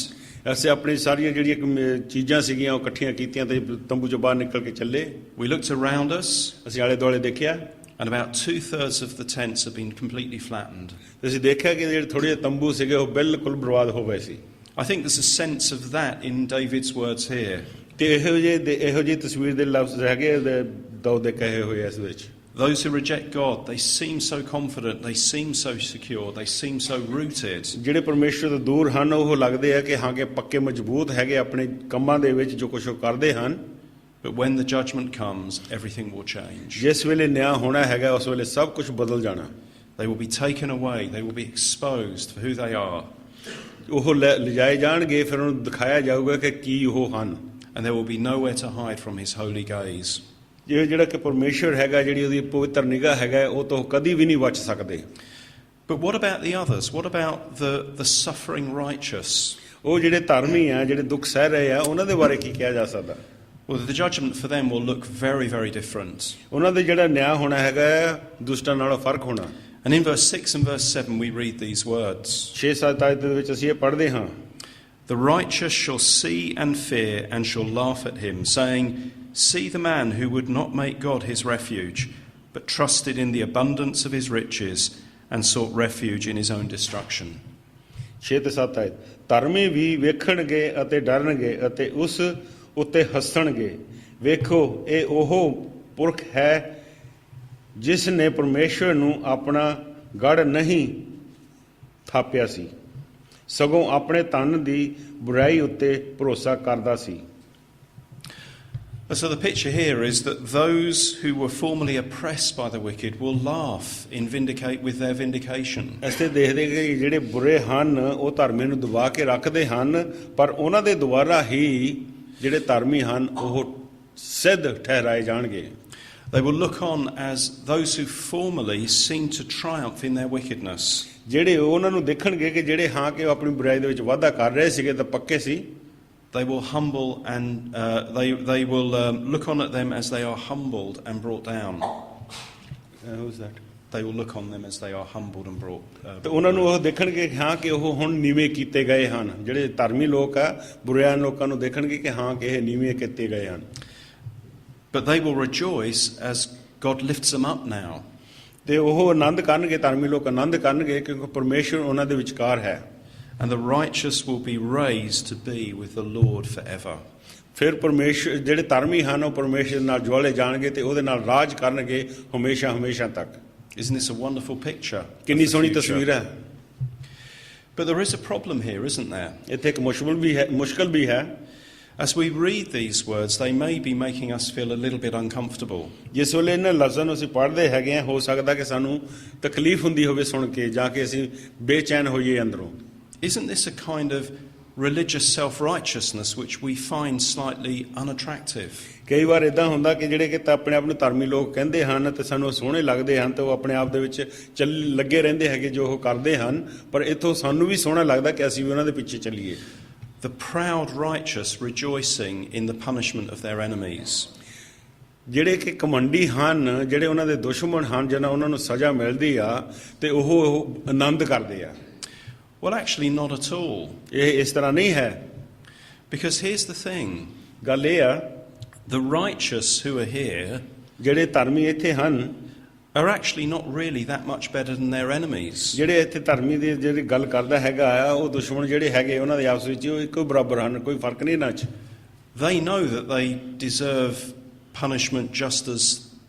ਅਸੀਂ ਆਪਣੀ ਸਾਰੀਆਂ ਜਿਹੜੀਆਂ ਚੀਜ਼ਾਂ ਸੀਗੀਆਂ ਉਹ ਇਕੱਠੀਆਂ ਕੀਤੀਆਂ ਤੇ ਤੰਬੂ ਚੋਂ ਬਾਹਰ ਨਿਕਲ ਕੇ ਚੱਲੇ। we looked around us, ਅਸੀਂ ਆਲੇ ਦੁਆਲੇ ਦੇਖਿਆ and about 2/3 of the tents had been completely flattened. ਤੇ ਅਸੀਂ ਦੇਖਿਆ ਕਿ ਜਿਹੜੇ ਥੋੜੇ ਜਿਹੇ ਤੰਬੂ ਸੀਗੇ ਉਹ ਬਿਲਕੁਲ ਬਰਬਾਦ ਹੋ ਗਏ ਸੀ। I think there's a sense of that in David's words here. ਤੇ ਇਹੋ ਜਿਹੀ ਤਸਵੀਰ ਦੇ ਲਫ਼ਜ਼ ਹੈਗੇ ਦਾਊਦ ਦੇ ਕਹੇ ਹੋਏ ਇਸ ਵਿੱਚ। Those who reject God, they seem so confident, they seem so secure, they seem so rooted. ਜਿਹੜੇ ਪਰਮੇਸ਼ਰ ਤੋਂ ਦੂਰ ਹਨ ਉਹ ਲੱਗਦੇ ਆ ਕਿ ਹਾਂ ਕਿ ਪੱਕੇ ਮਜ਼ਬੂਤ ਹੈਗੇ ਆਪਣੇ ਕੰਮਾਂ ਦੇ ਵਿੱਚ, ਜੋ ਕੁਝ ਉਹ ਕਰਦੇ ਹਨ। But when the judgment comes, everything will change. ਜਿਸ ਵੇਲੇ ਨਿਆਂ ਹੋਣਾ ਹੈਗਾ ਉਸ ਵੇਲੇ ਸਭ ਕੁਝ ਬਦਲ ਜਾਣਾ। They will be taken away, they will be exposed for who they are. ਉਹ ਲਿਜਾਏ ਜਾਣਗੇ, ਫਿਰ ਉਹਨੂੰ ਦਿਖਾਇਆ ਜਾਊਗਾ ਕਿ ਕੀ ਉਹ ਹਨ। And there will be nowhere to hide from his holy gaze. ਜਿਹੜਾ ਕਿ ਪਰਮੇਸ਼ਰ ਹੈਗਾ, ਜਿਹੜੀ ਉਹਦੀ ਪਵਿੱਤਰ ਨਿਗਾਹ ਹੈਗਾ, ਉਹ ਤੋਂ ਕਦੀ ਵੀ ਨਹੀਂ ਬਚ ਸਕਦੇ। But what about the others? What about the suffering righteous? ਉਹ ਜਿਹੜੇ ਧਰਮੀ ਆ, ਜਿਹੜੇ ਦੁੱਖ ਸਹਿ ਰਹੇ ਆ, ਉਹਨਾਂ ਦੇ ਬਾਰੇ ਕੀ ਕਿਹਾ ਜਾ ਸਕਦਾ? Well, the judgment for them will look very, very different. ਉਹਨਾਂ ਦੇ ਜਿਹੜਾ ਨਿਆਂ ਹੋਣਾ ਹੈਗਾ ਦੁਸ਼ਟਾਂ ਨਾਲੋਂ ਫਰਕ ਹੋਣਾ। And in verse 6 and verse 7 we read these words. 6-7 ਆਇਤ ਦੇ ਵਿੱਚ ਅਸੀਂ ਇਹ ਪੜ੍ਹਦੇ ਹਾਂ। The righteous shall see and fear and shall laugh at him, saying, See the man who would not make God his refuge, but trusted in the abundance of his riches, and sought refuge in his own destruction. 6 ਤੇ 7 ਆਇਤ ਧਰਮੀ ਵੀ ਵੇਖਣਗੇ ਅਤੇ ਡਰਨਗੇ ਅਤੇ ਉਸ ਉੱਤੇ ਹੱਸਣਗੇ। ਵੇਖੋ ਇਹ ਉਹ ਪੁਰਖ ਹੈ ਜਿਸ ਨੇ ਪਰਮੇਸ਼ਵਰ ਨੂੰ ਆਪਣਾ ਗੜ੍ਹ ਨਹੀਂ ਥਾਪਿਆ ਸੀ, ਸਗੋਂ ਆਪਣੇ ਧਨ ਦੀ ਬੁਰਾਈ ਉੱਤੇ ਭਰੋਸਾ ਕਰਦਾ ਸੀ। So the picture here is that those who were formerly oppressed by the wicked will laugh with their vindication. ਅਸੀਂ ਦੇਖਦੇ ਕਿ ਜਿਹੜੇ ਬੁਰੇ ਹਨ ਉਹ ਧਰਮੀ ਨੂੰ ਦਬਾ ਕੇ ਰੱਖਦੇ ਹਨ, ਪਰ ਉਹਨਾਂ ਦੇ ਦੁਆਰਾ ਹੀ ਜਿਹੜੇ ਧਰਮੀ ਹਨ ਉਹ ਸਿੱਧ ਠਹਿਰਾਏ ਜਾਣਗੇ। They will look on as those who formerly seemed to triumph in their wickedness. ਜਿਹੜੇ ਉਹਨਾਂ ਨੂੰ ਦੇਖਣਗੇ ਕਿ ਜਿਹੜੇ ਹਾਂ ਕਿ ਉਹ ਆਪਣੀ ਬੁਰਾਈ ਦੇ ਵਿੱਚ ਵਾਧਾ ਕਰ ਰਹੇ ਸੀਗੇ ਤਾਂ ਪੱਕੇ ਸੀ। They will humble and they will look on at them as they are humbled and brought down. Who's that? They will look on them as they are humbled and brought. ਤੇ ਉਹਨਾਂ ਨੂੰ ਉਹ ਦੇਖਣਗੇ ਕਿ ਹਾਂ ਕਿ ਉਹ ਹੁਣ ਨੀਵੇਂ ਕੀਤੇ ਗਏ ਹਨ। ਜਿਹੜੇ ਧਰਮੀ ਲੋਕ ਆ ਬੁਰਿਆਂ ਲੋਕਾਂ ਨੂੰ ਦੇਖਣਗੇ ਕਿ ਹਾਂ ਕਿ ਇਹ ਨੀਵੇਂ ਕੀਤੇ ਗਏ ਹਨ। But they will rejoice as God lifts them up now. ਤੇ ਉਹ ਆਨੰਦ ਕਰਨਗੇ, ਧਰਮੀ ਲੋਕ ਆਨੰਦ ਕਰਨਗੇ ਕਿਉਂਕਿ ਪਰਮੇਸ਼ਵਰ ਉਹਨਾਂ ਦੇ ਵਿਚਕਾਰ ਹੈ। And the righteous will be raised to be with the Lord forever. ਫਿਰ ਪਰਮੇਸ਼ਵਰ ਜਿਹੜੇ ਧਰਮੀ ਹਨ ਉਹ ਪਰਮੇਸ਼ਵਰ ਨਾਲ ਜੁਆਲੇ ਜਾਣਗੇ ਤੇ ਉਹਦੇ ਨਾਲ ਰਾਜ ਕਰਨਗੇ ਹਮੇਸ਼ਾ ਹਮੇਸ਼ਾ ਤੱਕ। Isn't this a wonderful picture? ਕਿੰਨੀ ਸੋਹਣੀ ਤਸਵੀਰ ਹੈ। But there is a problem here, isn't there? ਇੱਥੇ ਇੱਕ ਮੁਸ਼ਕਲ ਵੀ ਹੈ। As we read these words, they may be making us feel a little bit uncomfortable. ਜਿਸ ਵੇਲੇ ਇਹਨਾਂ ਲਫ਼ਜ਼ਾਂ ਨੂੰ ਅਸੀਂ ਪੜ੍ਹਦੇ ਹੈਗੇ ਆ ਹੋ ਸਕਦਾ ਕਿ ਸਾਨੂੰ ਤਕਲੀਫ ਹੁੰਦੀ ਹੋਵੇ ਸੁਣ ਕੇ ਜਾਂ ਕਿ ਅਸੀਂ ਬੇਚੈਨ ਹੋਈਏ ਅੰਦਰੋਂ। Isn't this a kind of religious self-righteousness which we find slightly unattractive? ਕਈ ਵਾਰ ਇਦਾਂ ਹੁੰਦਾ ਕਿ ਜਿਹੜੇ ਕਿ ਤਾਂ ਆਪਣੇ ਆਪ ਨੂੰ ਧਰਮੀ ਲੋਕ ਕਹਿੰਦੇ ਹਨ ਤੇ ਸਾਨੂੰ ਸੋਹਣੇ ਲੱਗਦੇ ਹਨ ਤੇ ਉਹ ਆਪਣੇ ਆਪ ਦੇ ਵਿੱਚ ਲੱਗੇ ਰਹਿੰਦੇ ਹੈਗੇ ਜੋ ਉਹ ਕਰਦੇ ਹਨ, ਪਰ ਇੱਥੋਂ ਸਾਨੂੰ ਵੀ ਸੋਹਣਾ ਲੱਗਦਾ ਕਿ ਅਸੀਂ ਵੀ ਉਹਨਾਂ ਦੇ ਪਿੱਛੇ ਚੱਲੀਏ। The proud righteous rejoicing in the punishment of their enemies. ਜਿਹੜੇ ਕਿ ਕਮੰਡੀ ਹਨ, ਜਿਹੜੇ ਉਹਨਾਂ ਦੇ ਦੁਸ਼ਮਣ ਹਨ, ਜਿਹਨਾਂ ਉਹਨਾਂ ਨੂੰ ਸਜ਼ਾ ਮਿਲਦੀ ਆ ਤੇ ਉਹ ਆਨੰਦ ਕਰਦੇ ਆ। Well, actually not at all. ਇਹ ਇਸ ਤਰ੍ਹਾਂ ਨਹੀਂ ਹੈ। Because here's the thing. ਗੱਲ ਇਹ ਆ The righteous who are here ਜਿਹੜੇ ਧਰਮੀ ਇੱਥੇ ਹਨ are actually not really that much better than their enemies. ਜਿਹੜੇ ਇੱਥੇ ਧਰਮੀ ਦੀ ਜਿਹੜੀ ਗੱਲ ਕਰਦਾ ਹੈਗਾ ਆ ਉਹ ਦੁਸ਼ਮਣ ਜਿਹੜੇ ਹੈਗੇ ਉਹਨਾਂ ਦੇ ਆਪਸ ਵਿੱਚ ਇੱਕੋ ਬਰਾਬਰ ਹਨ, ਕੋਈ ਫਰਕ ਨਹੀਂ ਇਹਨਾਂ 'ਚ। They know that they deserve punishment just as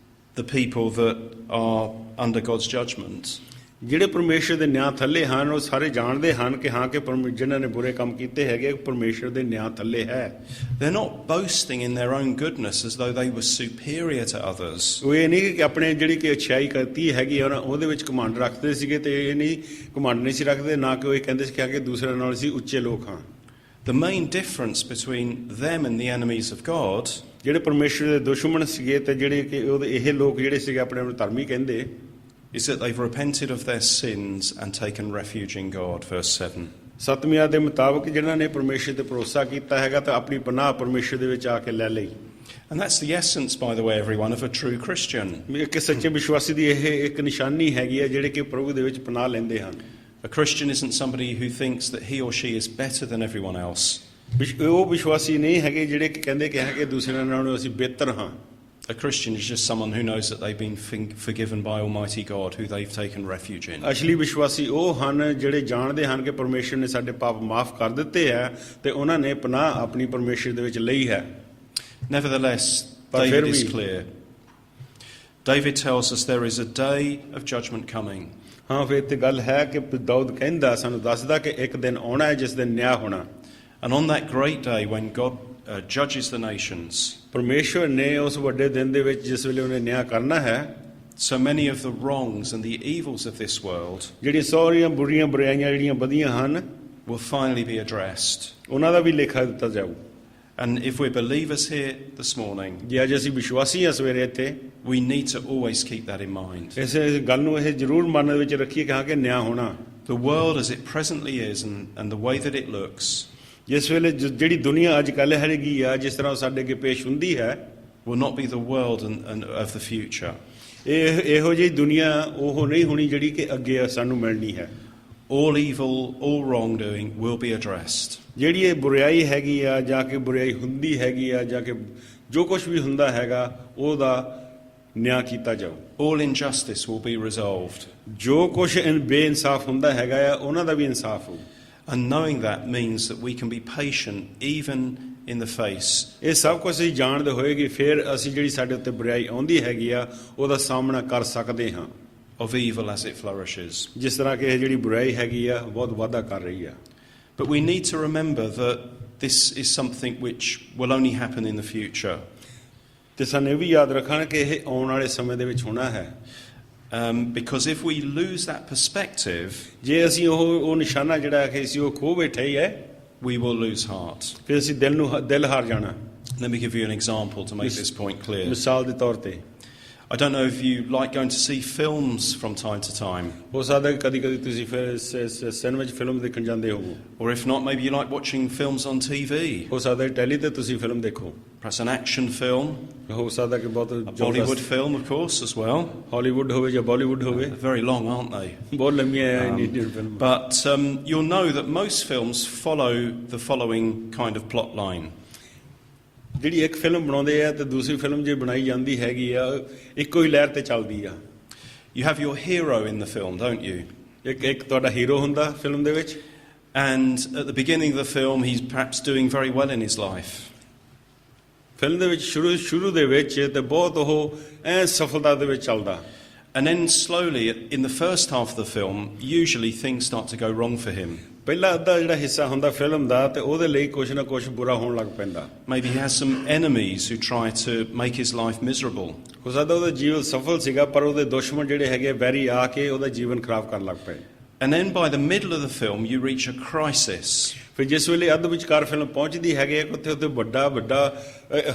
the people that are under God's judgment. ਜਿਹੜੇ ਪਰਮੇਸ਼ਰ ਦੇ ਨਿਆਂ ਥੱਲੇ ਹਨ ਉਹ ਸਾਰੇ ਜਾਣਦੇ ਹਨ ਕਿ ਹਾਂ ਕਿ ਜਿਨ੍ਹਾਂ ਨੇ ਬੁਰੇ ਕੰਮ ਕੀਤੇ ਹੈਗੇ ਪਰਮੇਸ਼ਰ ਦੇ ਨਿਆਂ ਥੱਲੇ ਹੈ। They're not boasting in their own goodness as though they were superior to others. ਉਹ ਇਹ ਨਹੀਂ ਕਿ ਆਪਣੇ ਜਿਹੜੀ ਕਿ ਅੱਛਾਈ ਕਰਤੀ ਹੈਗੀ ਉਹਨਾਂ ਉਹਦੇ ਵਿੱਚ ਘਮੰਡ ਰੱਖਦੇ ਸੀਗੇ ਤੇ ਇਹ ਨਹੀਂ ਘਮੰਡ ਨਹੀਂ ਸੀ ਰੱਖਦੇ, ਨਾ ਕਿ ਉਹ ਇਹ ਕਹਿੰਦੇ ਸੀ ਕਿ ਦੂਸਰਿਆਂ ਨਾਲ ਅਸੀਂ ਉੱਚੇ ਲੋਕ ਹਾਂ। The main difference between them and the enemies of God ਜਿਹੜੇ ਪਰਮੇਸ਼ਰ ਦੇ ਦੁਸ਼ਮਣ ਸੀਗੇ ਤੇ ਜਿਹੜੇ ਕਿ ਇਹ ਲੋਕ ਜਿਹੜੇ ਸੀਗੇ ਆਪਣੇ ਆਪ ਨੂੰ ਧਰਮੀ ਕਹਿੰਦੇ is that they've repented of their sins and taken refuge in God. Verse 7. ਸਤਵੀਂ ਦੇ ਮੁਤਾਬਕ ਜਿਨ੍ਹਾਂ ਨੇ ਪਰਮੇਸ਼ਰ ਤੇ ਭਰੋਸਾ ਕੀਤਾ ਹੈਗਾ ਤਾਂ ਆਪਣੀ ਪਨਾਹ ਪਰਮੇਸ਼ਰ ਦੇ ਵਿੱਚ ਆ ਕੇ ਲੈ ਲਈ। And that's the essence, by the way, everyone, of a true Christian. ਇੱਕ ਸੱਚੇ ਵਿਸ਼ਵਾਸੀ ਦੀ ਇਹ ਇੱਕ ਨਿਸ਼ਾਨੀ ਹੈਗੀ ਹੈ ਜਿਹੜੇ ਕਿ ਪ੍ਰਭੂ ਦੇ ਵਿੱਚ ਪਨਾਹ ਲੈਂਦੇ ਹਨ। A Christian isn't somebody who thinks that he or she is better than everyone else. ਉਹ ਵਿਸ਼ਵਾਸੀ ਨਹੀਂ ਹੈਗੇ ਜਿਹੜੇ ਕਿ ਕਹਿੰਦੇ ਕਿ ਹੈਗੇ ਦੂਸਰਿਆਂ ਨਾਲੋਂ ਅਸੀਂ ਬਿਹਤਰ ਹਾਂ। A Christian is just someone who knows that they've been forgiven by Almighty God, who they've taken refuge in. ਅਸਲੀ ਵਿਸ਼ਵਾਸੀ ਉਹ ਹਨ ਜਿਹੜੇ ਜਾਣਦੇ ਹਨ ਕਿ ਪਰਮੇਸ਼ਰ ਨੇ ਸਾਡੇ ਪਾਪ ਮਾਫ ਕਰ ਦਿੱਤੇ ਹੈ ਤੇ ਉਹਨਾਂ ਨੇ ਪਨਾਹ ਆਪਣੀ ਪਰਮੇਸ਼ਰ ਦੇ ਵਿੱਚ ਲਈ ਹੈ। Nevertheless, David is clear. David tells us there is a day of judgment coming. ਹਾਂ, ਫਿਰ ਤੇ ਗੱਲ ਹੈ ਕਿ ਦਾਊਦ ਕਹਿੰਦਾ ਸਾਨੂੰ ਦੱਸਦਾ ਕਿ ਇੱਕ ਦਿਨ ਆਉਣਾ ਹੈ ਜਿਸ ਦਿਨ ਨਿਆਂ ਹੋਣਾ। And on that great day when God judges the nations, ਪਰਮੇਸ਼ਵਰ ਨੇ ਉਸ ਵੱਡੇ ਦਿਨ ਦੇ ਵਿੱਚ ਜਿਸ ਵੇਲੇ ਉਹਨੇ ਨਿਆਂ ਕਰਨਾ ਹੈ so many of the wrongs and the evils of this world ਜਿਹੜੀਆਂ ਸਾਰੀਆਂ ਬੁਰੀਆਂ ਬੁਰਾਈਆਂ ਜਿਹੜੀਆਂ ਵਧੀਆਂ ਹਨ will finally be addressed. ਉਹਨਾਂ ਦਾ ਵੀ ਲੇਖਾ ਦਿੱਤਾ ਜਾਊ। And if we're believers here this morning, ਜੇ ਅੱਜ ਅਸੀਂ ਵਿਸ਼ਵਾਸੀ ਹਾਂ ਸਵੇਰੇ ਇੱਥੇ we need to always keep that in mind. ਇਸ ਗੱਲ ਨੂੰ ਇਹ ਜ਼ਰੂਰ ਮਨ ਦੇ ਵਿੱਚ ਰੱਖੀਏ ਕਿ ਹਾਂ ਕਿ ਨਿਆਂ ਹੋਣਾ। The world as it presently is and the way that it looks ਜਿਸ ਵੇਲੇ ਜਿਹੜੀ ਦੁਨੀਆ ਅੱਜ ਕੱਲ੍ਹ ਹੈਗੀ ਆ ਜਿਸ ਤਰ੍ਹਾਂ ਸਾਡੇ ਅੱਗੇ ਪੇਸ਼ ਹੁੰਦੀ ਹੈ will not be the world and of the future. ਇਹੋ ਜਿਹੀ ਦੁਨੀਆ ਉਹ ਨਹੀਂ ਹੋਣੀ ਜਿਹੜੀ ਕਿ ਅੱਗੇ ਸਾਨੂੰ ਮਿਲਣੀ ਹੈ। All evil, all wrongdoing will be addressed. ਜਿਹੜੀ ਇਹ ਬੁਰਾਈ ਹੈਗੀ ਆ ਜਾਂ ਕਿ ਬੁਰਾਈ ਹੁੰਦੀ ਹੈਗੀ ਆ ਜਾਂ ਕਿ ਜੋ ਕੁਝ ਵੀ ਹੁੰਦਾ ਹੈਗਾ ਉਹਦਾ ਨਿਆਂ ਕੀਤਾ ਜਾਓ। All injustice will be resolved. ਜੋ ਕੁਛ ਬੇਇਨਸਾਫ ਹੁੰਦਾ ਹੈਗਾ ਆ ਉਹਨਾਂ ਦਾ ਵੀ ਇਨਸਾਫ ਹੋ। And knowing that means that we can be patient even in the face ਇਹ ਸਭ ਕੁਝ ਅਸੀਂ ਜਾਣਦੇ ਹੋਏਗੀ ਫਿਰ ਅਸੀਂ ਜਿਹੜੀ ਸਾਡੇ ਉੱਤੇ ਬੁਰਾਈ ਆਉਂਦੀ ਹੈਗੀ ਆ ਉਹਦਾ ਸਾਹਮਣਾ ਕਰ ਸਕਦੇ ਹਾਂ of evil as it flourishes. ਜਿਸ ਤਰ੍ਹਾਂ ਕਿ ਇਹ ਜਿਹੜੀ ਬੁਰਾਈ ਹੈਗੀ ਆ ਬਹੁਤ ਵਾਧਾ ਕਰ ਰਹੀ ਆ। But we need to remember that this is something which will only happen in the future. ਤੇ ਸਾਨੂੰ ਇਹ ਵੀ ਯਾਦ ਰੱਖਣਾ ਕਿ ਇਹ ਆਉਣ ਵਾਲੇ ਸਮੇਂ ਦੇ ਵਿੱਚ ਹੋਣਾ ਹੈ। Because if we lose that perspective, ਜੇ ਅਸੀਂ ਉਹ ਨਿਸ਼ਾਨਾ ਜਿਹੜਾ ਕਿ ਅਸੀਂ ਉਹ ਖੋ ਬੈਠੇ ਹੀ ਹੈ we will lose heart. ਫਿਰ ਅਸੀਂ ਦਿਲ ਹਾਰ ਜਾਣਾ। Let me give you an example to make this point clear. ਮਿਸਾਲ ਦੇ ਤੌਰ ਤੇ I don't know if you like going to see films from time to time. ਹੋ ਸਕਦਾ ਕਿ ਕਦੀ-ਕਦੀ ਤੁਸੀਂ ਫਿਰ ਸਿਨੇਮਾ ਵਿੱਚ ਫਿਲਮ ਦੇਖਣ ਜਾਂਦੇ ਹੋਵੋ। Or if not, maybe you like watching films on TV. ਹੋ ਸਕਦਾ ਟੈਲੀ ਤੇ ਤੁਸੀਂ ਫਿਲਮ ਦੇਖੋ। Perhaps an action film. ਹੋ ਸਕਦਾ ਕਿ ਬਹੁਤ A Bollywood film, of course, as well. Hollywood ਹੋਵੇ ਜਾਂ ਬਾਲੀਵੁੱਡ ਹੋਵੇ। Very long, aren't they? ਬਹੁਤ ਲੰਮੀਆਂ ਹੈ Indian film. But you'll know that most films follow the following kind of plot line. ਜਿਹੜੀ ਇੱਕ ਫਿਲਮ ਬਣਾਉਂਦੇ ਆ ਤੇ ਦੂਸਰੀ ਫਿਲਮ ਜੇ ਬਣਾਈ ਜਾਂਦੀ ਹੈਗੀ ਆ ਇੱਕੋ ਹੀ ਲਹਿਰ ਤੇ ਚੱਲਦੀ ਆ। You have your hero in the film, don't you? ਇੱਕ ਤੁਹਾਡਾ ਹੀਰੋ ਹੁੰਦਾ ਫਿਲਮ ਦੇ ਵਿੱਚ। And at the beginning of the film, he's perhaps doing very well in his life. Film ਦੇ ਵਿੱਚ ਸ਼ੁਰੂ ਦੇ ਵਿੱਚ ਤੇ ਬਹੁਤ ਉਹ ਐ ਸਫਲਤਾ ਦੇ ਵਿੱਚ ਚੱਲਦਾ। And then slowly, in the first half of the film, usually things start to go wrong for him. ਪਹਿਲਾ ਅੱਧਾ ਜਿਹੜਾ ਹਿੱਸਾ ਹੁੰਦਾ ਫਿਲਮ ਦਾ ਤੇ ਉਹਦੇ ਲਈ ਕੁਝ ਨਾ ਕੁਝ ਬੁਰਾ ਹੋਣ ਲੱਗ ਪੈਂਦਾ। Maybe he has some enemies who try to make his life miserable. ਹੋ ਸਕਦਾ ਉਹਦਾ ਜੀਵਨ ਸਫਲ ਸੀਗਾ ਪਰ ਉਹਦੇ ਦੁਸ਼ਮਣ ਜਿਹੜੇ ਹੈਗੇ ਵੈਰੀ ਆ ਕੇ ਉਹਦਾ ਜੀਵਨ ਖਰਾਬ ਕਰਨ ਲੱਗ ਪਏ। And then by the middle of the film, you reach a crisis. ਫਿਰ ਜਿਸ ਵੇਲੇ ਅੱਧ ਵਿਚਕਾਰ ਫਿਲਮ ਪਹੁੰਚਦੀ ਹੈਗੀ ਉੱਥੇ ਵੱਡਾ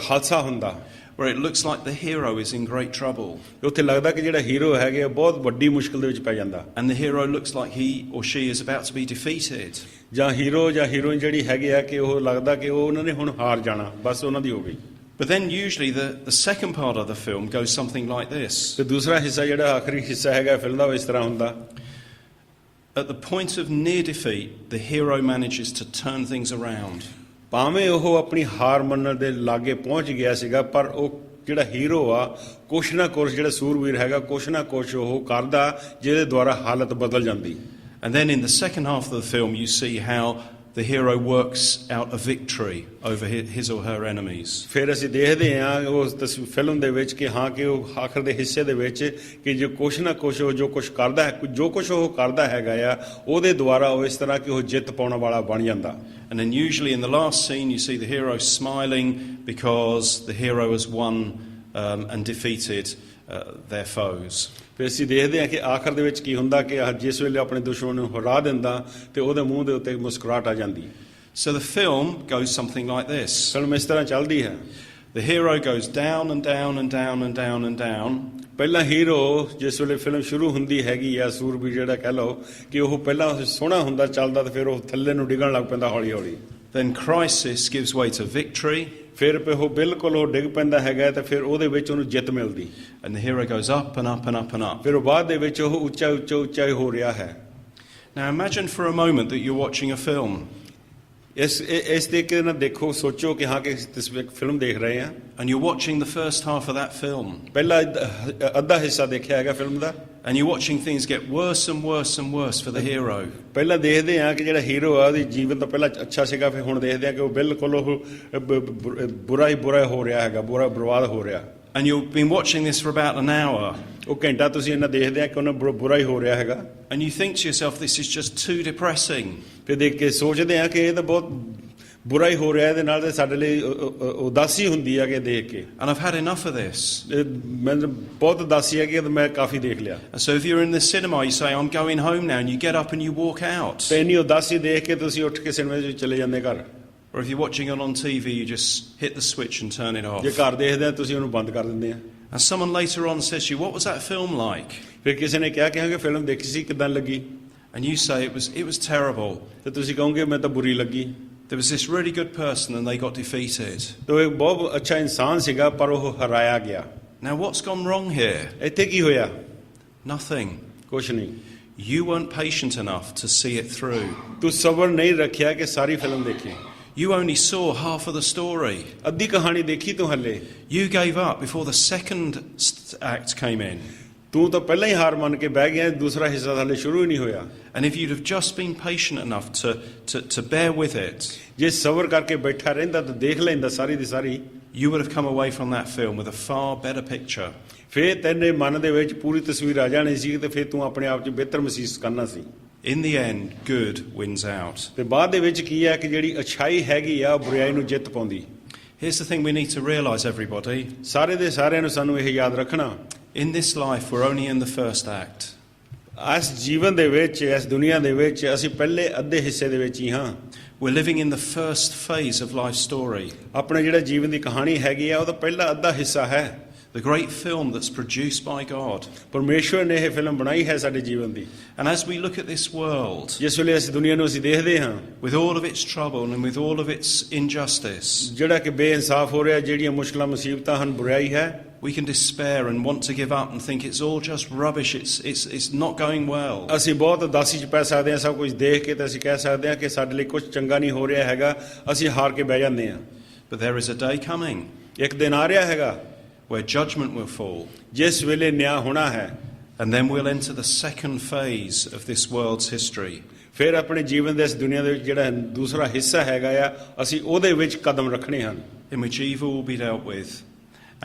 ਹਾਦਸਾ ਹੁੰਦਾ। Where it looks like the hero is in great trouble. ਉੱਥੇ ਲੱਗਦਾ ਕਿ ਜਿਹੜਾ ਹੀਰੋ ਹੈਗੇ ਬਹੁਤ ਵੱਡੀ ਮੁਸ਼ਕਲ ਦੇ ਵਿੱਚ ਪੈ ਜਾਂਦਾ। And the hero looks like he or she is about to be defeated. ਜਾਂ ਹੀਰੋ ਜਾਂ ਹੀਰੋਇਨ ਜਿਹੜੀ ਹੈਗੇ ਆ ਕਿ ਉਹ ਲੱਗਦਾ ਕਿ ਉਹਨਾਂ ਨੇ ਹੁਣ ਹਾਰ ਜਾਣਾ ਬਸ ਉਹਨਾਂ ਦੀ ਹੋ ਗਈ। But then usually the second part of the film goes something like this. ਤੇ ਦੂਸਰਾ ਹਿੱਸਾ ਜਿਹੜਾ ਆਖਰੀ ਹਿੱਸਾ ਹੈਗਾ ਫਿਲਮ ਦਾ ਇਸ ਤਰ੍ਹਾਂ ਹੁੰਦਾ। At the point of near defeat, the hero manages to turn things around. ਭਾਵੇਂ ਉਹ ਆਪਣੀ ਹਾਰ ਮੰਨਣ ਦੇ ਲਾਗੇ ਪਹੁੰਚ ਗਿਆ ਸੀਗਾ ਪਰ ਉਹ ਜਿਹੜਾ ਹੀਰੋ ਆ ਕੁਛ ਨਾ ਕੁਛ ਜਿਹੜਾ ਸੂਰਵੀਰ ਹੈਗਾ ਕੁਛ ਨਾ ਕੁਛ ਉਹ ਕਰਦਾ ਜਿਹਦੇ ਦੁਆਰਾ ਹਾਲਤ ਬਦਲ ਜਾਂਦੀ। And then in the second half of the film, you see how the hero works out a victory over his or her enemies. ਫਿਰ ਅਸੀਂ ਦੇਖਦੇ ਹਾਂ ਉਸ ਫਿਲਮ ਦੇ ਵਿੱਚ ਕਿ ਹਾਂ ਕਿ ਉਹ ਆਖਰ ਦੇ ਹਿੱਸੇ ਦੇ ਵਿੱਚ ਕਿ ਜੋ ਕੁਛ ਨਾ ਕੁਛ ਉਹ ਜੋ ਕੁਛ ਕਰਦਾ ਹੈ ਜੋ ਕੁਛ ਉਹ ਕਰਦਾ ਹੈਗਾ ਆ ਉਹਦੇ ਦੁਆਰਾ ਉਹ ਇਸ ਤਰ੍ਹਾਂ ਕਿ ਉਹ ਜਿੱਤ ਪਾਉਣ ਵਾਲਾ ਬਣ ਜਾਂਦਾ। And then usually in the last scene, you see the hero smiling because the hero has won and defeated their foes. ਫਿਰ ਅਸੀਂ ਦੇਖਦੇ ਹਾਂ ਕਿ ਆਖਰ ਦੇ ਵਿੱਚ ਕੀ ਹੁੰਦਾ ਕਿ ਜਿਸ ਵੇਲੇ ਆਪਣੇ ਦੁਸ਼ਮਣ ਨੂੰ ਹਰਾ ਦਿੰਦਾ ਤੇ ਉਹਦੇ ਮੂੰਹ ਦੇ ਉੱਤੇ ਮੁਸਕਰਾਹਟ ਆ ਜਾਂਦੀ। So the film goes something like this. Film ਇਸ ਤਰ੍ਹਾਂ ਚੱਲਦੀ ਹੈ। The hero goes down and down and down and down and down. ਪਹਿਲਾ ਹੀਰੋ ਜਿਸ ਵੇਲੇ ਫਿਲਮ ਸ਼ੁਰੂ ਹੁੰਦੀ ਹੈਗੀ ਆ ਸੂਰਬੀਰ ਜਿਹੜਾ ਕਹਿ ਲਓ ਕਿ ਉਹ ਪਹਿਲਾਂ ਸੋਹਣਾ ਹੁੰਦਾ ਚੱਲਦਾ ਤੇ ਫਿਰ ਉਹ ਥੱਲੇ ਨੂੰ ਡਿੱਗਣ ਲੱਗ ਪੈਂਦਾ ਹੌਲੀ ਹੌਲੀ। Then crisis gives way to victory. ਫਿਰ ਉਹ ਬਿਲਕੁਲ ਉਹ ਡਿੱਗ ਪੈਂਦਾ ਹੈਗਾ ਤੇ ਫਿਰ ਉਹਦੇ ਵਿੱਚ ਉਹਨੂੰ ਜਿੱਤ ਮਿਲਦੀ। And the hero goes up and up and up and up. ਫਿਰ ਉਹ ਬਾਅਦ ਦੇ ਵਿੱਚ ਉਹ ਉੱਚਾ ਹੋ ਰਿਹਾ ਹੈ। Now imagine for a moment that you're watching a film. ਇਸ ਤਰੀਕੇ ਨਾਲ ਦੇਖੋ ਸੋਚੋ ਕਿ ਹਾਂ ਕਿ ਤੁਸੀਂ ਇੱਕ ਫਿਲਮ ਦੇਖ ਰਹੇ ਆ। And you're watching the first half of that film. ਪਹਿਲਾ ਅੱਧਾ ਹਿੱਸਾ ਦੇਖਿਆ ਹੈਗਾ film the. And you're watching things get worse and worse and worse for the hero. ਪਹਿਲਾਂ ਦੇਖਦੇ ਆ ਕਿ ਜਿਹੜਾ ਹੀਰੋ ਆ ਉਹਦੀ ਜੀਵਨ ਤਾਂ ਪਹਿਲਾਂ ਅੱਛਾ ਸੀਗਾ ਫਿਰ ਹੁਣ ਦੇਖਦੇ ਆ ਕਿ ਉਹ ਬਿਲਕੁਲ ਉਹ ਬੁਰਾ ਹੋ ਰਿਹਾ ਹੈਗਾ ਬਰਬਾਦ ਹੋ ਰਿਹਾ। And you've been watching this for about an hour. ਉਹ ਘੰਟਾ ਤੁਸੀਂ ਇਹਨਾਂ ਦੇਖਦੇ ਆ ਕਿ ਉਹਨਾਂ ਬੁਰਾ ਹੀ ਹੋ ਰਿਹਾ ਹੈਗਾ। And you think to yourself, this is just too depressing. ਫਿਰ ਦੇਖ ਕੇ ਸੋਚਦੇ ਆ ਕਿ ਇਹ ਤਾਂ ਬਹੁਤ ਬੁਰਾ ਹੀ ਹੋ ਰਿਹਾ ਇਹਦੇ ਨਾਲ ਤੇ ਸਾਡੇ ਲਈ ਉਦਾਸੀ ਹੁੰਦੀ ਆ ਕਿ ਦੇਖ ਕੇ। And I've had enough of this. ਮੈਨੂੰ ਬਹੁਤ ਉਦਾਸੀ ਹੈ ਕਿ ਮੈਂ ਕਾਫੀ ਦੇਖ ਲਿਆ। And so if you're in the cinema, you say, I'm going home now, and you get up and you walk out. ਤੇ ਇੰਨੀ ਉਦਾਸੀ ਦੇਖ ਕੇ ਤੁਸੀਂ ਉੱਠ ਕੇ ਸਿਨੇਮੇ ਵਿੱਚ ਚਲੇ ਜਾਂਦੇ ਘਰ। Or if you're watching it on TV, you just hit the switch and turn it off. ਜੇ ਘਰ ਦੇਖਦੇ ਆ ਤੁਸੀਂ ਉਹਨੂੰ ਬੰਦ ਕਰ ਦਿੰਦੇ ਆ। And someone later on says to you, what was that film like? ਫਿਰ ਕਿਸੇ ਨੇ ਕਿਹਾ ਕਿ ਫਿਲਮ ਦੇਖੀ ਸੀ ਕਿਦਾਂ ਲੱਗੀ? And you say it was terrible. ਤੇ ਤੁਸੀਂ ਕਹੋਗੇ ਮੈਂ ਤਾਂ ਬੁਰੀ ਲੱਗੀ। There was this really good person and they got defeated. ਤੇ ਉਹ ਇੱਕ ਬਹੁਤ ਅੱਛਾ ਇਨਸਾਨ ਸੀਗਾ ਪਰ ਉਹ ਹਰਾਇਆ ਗਿਆ। Now what's gone wrong here? ਇੱਥੇ ਕੀ ਹੋਇਆ? Nothing. ਕੁਛ ਨਹੀਂ। You weren't patient enough to see it through. ਤੂੰ ਸਬਰ ਨਹੀਂ ਰੱਖਿਆ ਕਿ ਸਾਰੀ ਫਿਲਮ ਦੇਖੀ। You only saw half of the story. ਅੱਧੀ ਕਹਾਣੀ ਦੇਖੀ ਤੂੰ ਹੱਲੇ, You gave up before the second act came in. ਤੂੰ ਤਾਂ ਪਹਿਲਾਂ ਹੀ ਹਾਰ ਮੰਨ ਕੇ ਬਹਿ ਗਿਆ, ਦੂਸਰਾ ਹਿੱਸਾ ਹੱਲੇ ਸ਼ੁਰੂ ਹੀ ਨਹੀਂ ਹੋਇਆ। And if you'd have just been patient enough to bear with it, ਜੇ ਸਬਰ ਕਰਕੇ ਬੈਠਾ ਰਹਿੰਦਾ ਤਾਂ ਦੇਖ ਲੈਂਦਾ ਸਾਰੀ ਦੀ ਸਾਰੀ, you would have come away from that film with a far better picture. ਫੇਰ ਤੈਨੇ ਮਨ ਦੇ ਵਿੱਚ ਪੂਰੀ ਤਸਵੀਰ ਆ ਜਾਣੀ ਸੀ ਤੇ ਫੇਰ ਤੂੰ ਆਪਣੇ ਆਪ 'ਚ ਬਿਹਤਰ ਮਹਿਸੂਸ ਕਰਨਾ ਸੀ। In the end, good wins out. ਤੇ ਬਾਅਦ ਦੇ ਵਿੱਚ ਕੀ ਹੈ ਕਿ ਜਿਹੜੀ ਅੱਛਾਈ ਹੈਗੀ ਆ ਬੁਰਾਈ ਨੂੰ ਜਿੱਤ ਪਾਉਂਦੀ। Here's the thing we need to realize, everybody. ਸਾਰੇ ਦੇ ਸਾਰਿਆਂ ਨੂੰ ਸਾਨੂੰ ਇਹ ਯਾਦ ਰੱਖਣਾ, In this life, we're only in the first act. ਇਸ ਜੀਵਨ ਦੇ ਵਿੱਚ, ਇਸ ਦੁਨੀਆ ਦੇ ਵਿੱਚ ਅਸੀਂ ਪਹਿਲੇ ਅੱਧੇ ਹਿੱਸੇ ਦੇ ਵਿੱਚ ਹੀ ਹਾਂ। We're living in the first phase of life's story. ਆਪਣੇ ਜਿਹੜਾ ਜੀਵਨ ਦੀ ਕਹਾਣੀ ਹੈਗੀ ਆ ਉਹਦਾ ਪਹਿਲਾ ਅੱਧਾ ਹਿੱਸਾ ਹੈ। The great film that's produced by God. ਪਰਮੇਸ਼ਵਰ ਨੇ ਇਹ ਫਿਲਮ ਬਣਾਈ ਹੈ ਸਾਡੇ ਜੀਵਨ ਦੀ। And as we look at this world, ਜਿਸ ਵੇਲੇ ਅਸੀਂ ਦੁਨੀਆ ਨੂੰ ਅਸੀਂ ਦੇਖਦੇ ਹਾਂ, with all of its trouble and with all of its injustice, ਜਿਹੜਾ ਕਿ ਬੇਇਨਸਾਫ ਹੋ ਰਿਹਾ, ਜਿਹੜੀਆਂ ਮੁਸ਼ਕਲਾਂ ਮੁਸੀਬਤਾਂ ਹਨ, ਬੁਰਾਈ ਹੈ, we can despair and want to give up and think it's all just rubbish, it's not going well. ਅਸੀਂ ਬਹੁਤ ਉਦਾਸੀ 'ਚ ਪੈ ਸਕਦੇ ਹਾਂ। ਸਭ ਕੁਝ ਦੇਖ ਕੇ ਤਾਂ ਅਸੀਂ ਕਹਿ ਸਕਦੇ ਹਾਂ ਕਿ ਸਾਡੇ ਲਈ ਕੁਝ ਚੰਗਾ ਨਹੀਂ ਹੋ ਰਿਹਾ ਹੈਗਾ, ਅਸੀਂ ਹਾਰ ਕੇ ਬਹਿ ਜਾਂਦੇ ਹਾਂ। But there is a day coming ਇੱਕ ਦਿਨ ਆ ਰਿਹਾ ਹੈਗਾ where judgment will fall. ਜਿਸ ਵੇਲੇ ਨਿਆਂ ਹੋਣਾ ਹੈ। And then we'll enter the second phase of this world's history. ਫਿਰ ਆਪਣੇ ਜੀਵਨ ਦੇ ਇਸ ਦੁਨੀਆ ਦੇ ਵਿੱਚ ਜਿਹੜਾ ਦੂਸਰਾ ਹਿੱਸਾ ਹੈਗਾ ਆ, ਅਸੀਂ ਉਹਦੇ ਵਿੱਚ ਕਦਮ ਰੱਖਣੇ ਹਨ। In which evil will be dealt with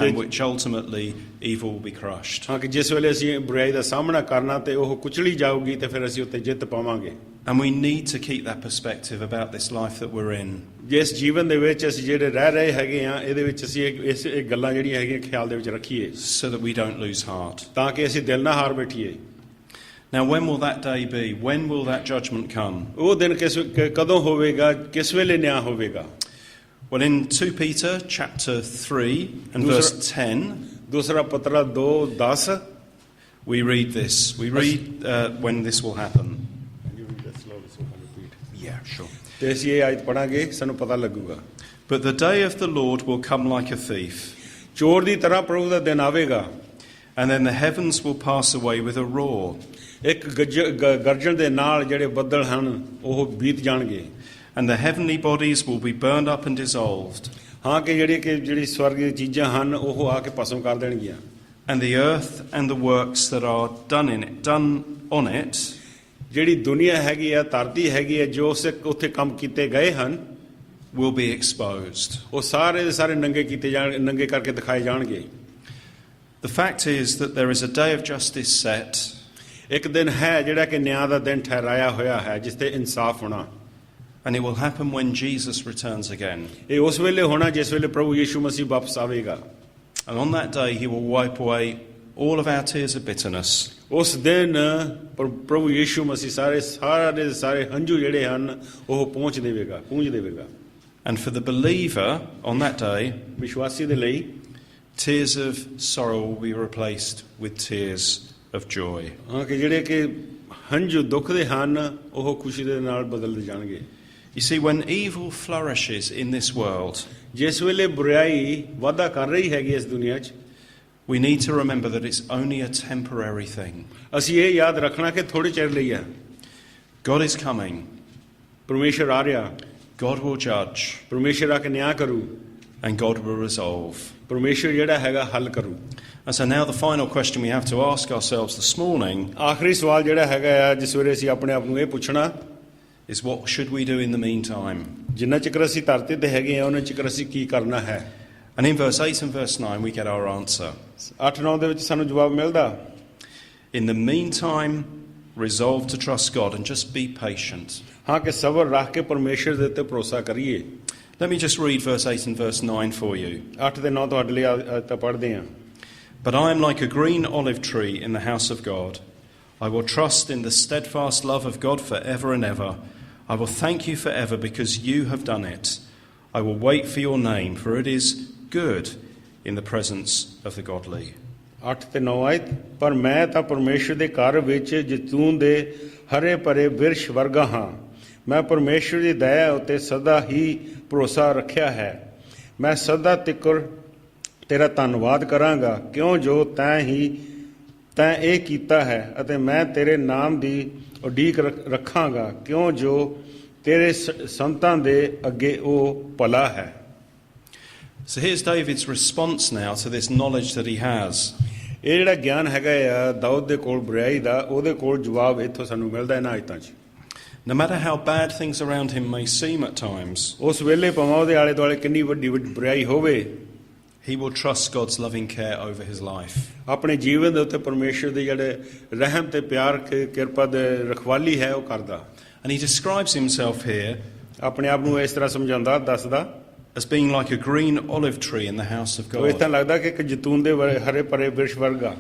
and which ultimately evil will be crushed. ਹਾਂ, ਕਿ ਜਿਸ ਵੇਲੇ ਅਸੀਂ ਬੁਰਾਈ ਦਾ ਸਾਹਮਣਾ ਕਰਨਾ ਤੇ ਉਹ ਕੁਚਲੀ ਜਾਊਗੀ ਤੇ ਫਿਰ ਅਸੀਂ ਉੱਤੇ ਜਿੱਤ ਪਾਵਾਂਗੇ। And we need to keep that perspective about this life that we're in. ਜਿਸ ਜੀਵਨ ਦੇ ਵਿੱਚ ਅਸੀਂ ਜਿਹੜੇ ਰਹਿ ਰਹੇ ਹੈਗੇ ਆ, ਇਹਦੇ ਵਿੱਚ ਅਸੀਂ ਇਹ ਗੱਲਾਂ ਜਿਹੜੀਆਂ ਹੈਗੀਆਂ ਖਿਆਲ ਦੇ ਵਿੱਚ ਰੱਖੀਏ, So that we don't lose heart. ਤਾਂ ਕਿ ਅਸੀਂ ਦਿਲ ਨਾ ਹਾਰ ਬੈਠੀਏ। Now, when will that day be? When will that judgment come? ਉਹ ਦਿਨ ਕਦੋਂ ਹੋਵੇਗਾ, ਕਿਸ ਵੇਲੇ ਨਿਆਂ ਹੋਵੇਗਾ? Well, in 2 Peter chapter 3 and verse 10, ਦੂਸਰਾ ਪਤਰਾ 2:10, we read this. We read when this will happen. Yeah, sure. ਤੇ ਅਸੀਂ ਇਹ ਆਇਤ ਪੜਾਂਗੇ, ਸਾਨੂੰ ਪਤਾ ਲੱਗੂਗਾ। But the day of the Lord will come like a thief, ਚੋਰ ਦੀ ਤਰ੍ਹਾਂ ਪ੍ਰਭੂ ਦਾ ਦਿਨ ਆਵੇਗਾ। and then the heavens will pass away with a roar, ਇੱਕ ਗਰਜਣ ਦੇ ਨਾਲ ਜਿਹੜੇ ਬੱਦਲ ਹਨ ਉਹ ਬੀਤ ਜਾਣਗੇ। and the heavenly bodies will be burned up and dissolved, ਹਾਂ, ਕਿ ਜਿਹੜੀ ਸਵਰਗ ਦੀਆਂ ਚੀਜ਼ਾਂ ਹਨ ਉਹ ਆ ਕੇ ਭਸਮ ਕਰ ਦੇਣਗੀਆਂ। and the earth and the works that are done on it ਜਿਹੜੀ ਦੁਨੀਆ ਹੈਗੀ ਆ, ਧਰਤੀ ਹੈਗੀ ਆ, ਜੋ ਉੱਥੇ ਕੰਮ ਕੀਤੇ ਗਏ ਹਨ, will be exposed. ਉਹ ਸਾਰੇ ਦੇ ਸਾਰੇ ਨੰਗੇ ਕਰਕੇ ਦਿਖਾਏ ਜਾਣਗੇ। The fact is that there is a day of justice set, ਇੱਕ ਦਿਨ ਹੈ ਜਿਹੜਾ ਕਿ ਨਿਆਂ ਦਾ ਦਿਨ ਠਹਿਰਾਇਆ ਹੋਇਆ ਹੈ, ਜਿਸ ਤੇ ਇਨਸਾਫ ਹੋਣਾ। and it will happen when Jesus returns again. ਇਹ ਉਸ ਵੇਲੇ ਹੋਣਾ ਜਿਸ ਵੇਲੇ ਪ੍ਰਭੂ ਯੀਸ਼ੂ ਮਸੀਹ ਵਾਪਸ ਆਵੇਗਾ। And on that day he will wipe away all of our tears of bitterness. ਉਸ ਦਿਨ ਪ੍ਰਭੂ ਯੀਸ਼ੂ ਮਸੀਹ ਸਾਰੇ ਹੰਝੂ ਜਿਹੜੇ ਹਨ ਉਹ ਪੂੰਝ ਦੇਵੇਗਾ। And for the believer on that day, ਵਿਸ਼ਵਾਸੀ ਦੇ ਲਈ tears of sorrow will be replaced with tears of joy. ਹਾਂ, ਕਿ ਜਿਹੜੇ ਕਿ ਹੰਝੂ ਦੁੱਖ ਦੇ ਹਨ ਉਹ ਖੁਸ਼ੀ ਦੇ ਨਾਲ ਬਦਲ ਜਾਣਗੇ। You see, when evil flourishes in this world, ਜਿਸ ਵੇਲੇ ਬੁਰਾਈ ਵਾਧਾ ਕਰ ਰਹੀ ਹੈਗੀ ਇਸ ਦੁਨੀਆ 'ਚ, we need to remember that it's only a temporary thing. ਅਸੀਂ ਇਹ ਯਾਦ ਰੱਖਣਾ ਕਿ ਥੋੜੇ ਚਿਰ ਲਈ ਹੈ। God is coming. ਪਰਮੇਸ਼ਰ ਆ ਰਿਹਾ। God will judge. ਪਰਮੇਸ਼ਰ ਆ ਕੇ ਨਿਆਂ ਕਰੂ। And God will resolve. ਪਰਮੇਸ਼ਰ ਜਿਹੜਾ ਹੈਗਾ ਹੱਲ ਕਰੂ। And so now the final question we have to ask ourselves this morning ਆਖਰੀ ਸਵਾਲ ਜਿਹੜਾ ਹੈਗਾ ਆ, ਜਿਸ ਵੇਲੇ ਅਸੀਂ ਆਪਣੇ ਆਪ ਨੂੰ ਇਹ ਪੁੱਛਣਾ, is what should we do in the meantime? ਜਿੰਨਾ ਚਿਰ ਅਸੀਂ ਧਰਤੀ ਤੇ ਹੈਗੇ ਆ, ਉਹਨਾਂ ਚਿਰ ਅਸੀਂ ਕੀ ਕਰਨਾ ਹੈ? And in verse 8 and verse 9 we get our answer. 8-9 ਦੇ ਵਿੱਚ ਸਾਨੂੰ ਜਵਾਬ ਮਿਲਦਾ। In the meantime, resolve to trust God and just be patient. ਹਾਂ, ਕਿ ਸਬਰ ਰੱਖ ਕੇ ਪਰਮੇਸ਼ਰ ਦੇ ਉੱਤੇ ਭਰੋਸਾ ਕਰੀਏ। Let me just read verse 8 and verse 9 for you. 8 ਤੇ 9 ਤੁਹਾਡੇ ਲਈ ਤਾਂ ਪੜ੍ਹਦੇ ਹਾਂ। But I am like a green olive tree in the house of God. I will trust in the steadfast love of God forever and ever. I will thank you forever because you have done it. I will wait for your name, for it is good in the presence of the godly. 8 ਤੇ 9 ਆਇਤ, ਪਰ ਮੈਂ ਤਾਂ ਪਰਮੇਸ਼ਰ ਦੇ ਘਰ ਵਿੱਚ ਜੈਤੂਨ ਦੇ ਹਰੇ ਭਰੇ ਬਿਰਛ ਵਰਗਾ ਹਾਂ। ਮੈਂ ਪਰਮੇਸ਼ਰ ਦੀ ਦਇਆ ਉੱਤੇ ਸਦਾ ਹੀ ਭਰੋਸਾ ਰੱਖਿਆ ਹੈ। ਮੈਂ ਸਦਾ ਤਿਕਰ ਤੇਰਾ ਧੰਨਵਾਦ ਕਰਾਂਗਾ, ਕਿਉਂ ਜੋ ਤੈਂ ਇਹ ਕੀਤਾ ਹੈ, ਅਤੇ ਮੈਂ ਤੇਰੇ ਨਾਮ ਦੀ ਉਡੀਕ ਰੱਖਾਂਗਾ, ਕਿਉਂ ਜੋ ਤੇਰੇ ਸੰਤਾਂ ਦੇ ਅੱਗੇ ਉਹ ਭਲਾ ਹੈ। So here's David's response now to this knowledge that he has. ਇਹ ਜਿਹੜਾ ਗਿਆਨ ਹੈਗਾ ਆ ਦਾਊਦ ਦੇ ਕੋਲ ਬੁਰਾਈ ਦਾ, ਉਹਦੇ ਕੋਲ ਜਵਾਬ ਇੱਥੋਂ ਸਾਨੂੰ ਮਿਲਦਾ ਇਹਨਾਂ ਆਇਤਾਂ 'ਚ। No matter how bad things around him may seem at times, ਉਸ ਵੇਲੇ ਭਾਵੇਂ ਉਹਦੇ ਆਲੇ ਦੁਆਲੇ ਕਿੰਨੀ ਵੱਡੀ ਬੁਰਾਈ ਹੋਵੇ, he will trust God's loving care over his life. ਆਪਣੇ ਜੀਵਨ ਦੇ ਉੱਤੇ ਪਰਮੇਸ਼ਰ ਦੇ ਜਿਹੜੇ ਰਹਿਮ ਤੇ ਪਿਆਰ ਕਿਰਪਾ ਦੇ ਰਖਵਾਲੀ ਹੈ ਉਹ ਕਰਦਾ। And he describes himself here ਆਪਣੇ ਆਪ ਨੂੰ ਇਸ ਤਰ੍ਹਾਂ ਸਮਝਾਉਂਦਾ, ਦੱਸਦਾ as being like a green olive tree in the house of ਉਹ ਇਸ ਤਰ੍ਹਾਂ God. ਲੱਗਦਾ ਕਿ ਇੱਕ ਜੈਤੂਨ ਦੇ ਹਰੇ ਭਰੇ ਬਿਰਸ਼ ਵਰਗਾ।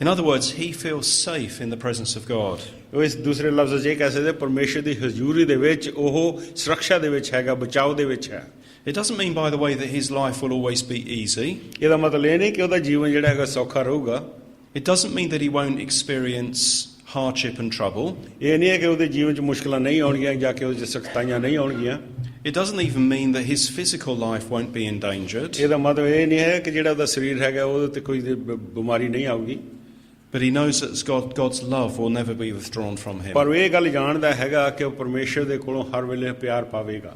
In other words, he feels safe in the presence of God. ਉਹ ਇਸ ਦੂਸਰੇ ਲਫ਼ਜ਼ 'ਚ ਇਹ ਕਹਿ ਸਕਦੇ ਪਰਮੇਸ਼ਰ ਦੀ ਹਜ਼ੂਰੀ ਦੇ ਵਿੱਚ ਉਹ ਸੁਰੱਖਿਆ ਦੇ ਵਿੱਚ ਹੈਗਾ, ਬਚਾਓ ਦੇ ਵਿੱਚ ਹੈ। It doesn't mean, by the way, that his life will always be easy. ਇਹਦਾ ਮਤਲਬ ਇਹ ਨਹੀਂ ਕਿ ਉਹਦਾ ਜੀਵਨ ਜਿਹੜਾ ਹੈਗਾ ਸੌਖਾ ਰਹੂਗਾ। It doesn't mean that he won't experience hardship and trouble. ਇਹ ਨਹੀਂ ਹੈ ਕਿ ਉਹਦੇ ਜੀਵਨ 'ਚ ਮੁਸ਼ਕਲਾਂ ਨਹੀਂ ਆਉਣਗੀਆਂ ਜਾਂ ਕਿ ਉਹਦੇ 'ਚ ਸਖਤਾਈਆਂ ਨਹੀਂ ਆਉਣਗੀਆਂ। It doesn't even mean that his physical life won't be endangered. ਇਹਦਾ ਮਤਲਬ ਇਹ ਨਹੀਂ ਹੈ ਕਿ ਜਿਹੜਾ ਉਹਦਾ ਸਰੀਰ ਹੈਗਾ ਉਹਦੇ ਤੇ ਕੋਈ ਬਿਮਾਰੀ ਨਹੀਂ ਆਊਗੀ। But he knows that God's love will never be withdrawn from him. ਪਰ ਉਹ ਇਹ ਗੱਲ ਜਾਣਦਾ ਹੈਗਾ ਕਿ ਉਹ ਪਰਮੇਸ਼ਰ ਦੇ ਕੋਲੋਂ ਹਰ ਵੇਲੇ ਪਿਆਰ ਪਾਵੇਗਾ।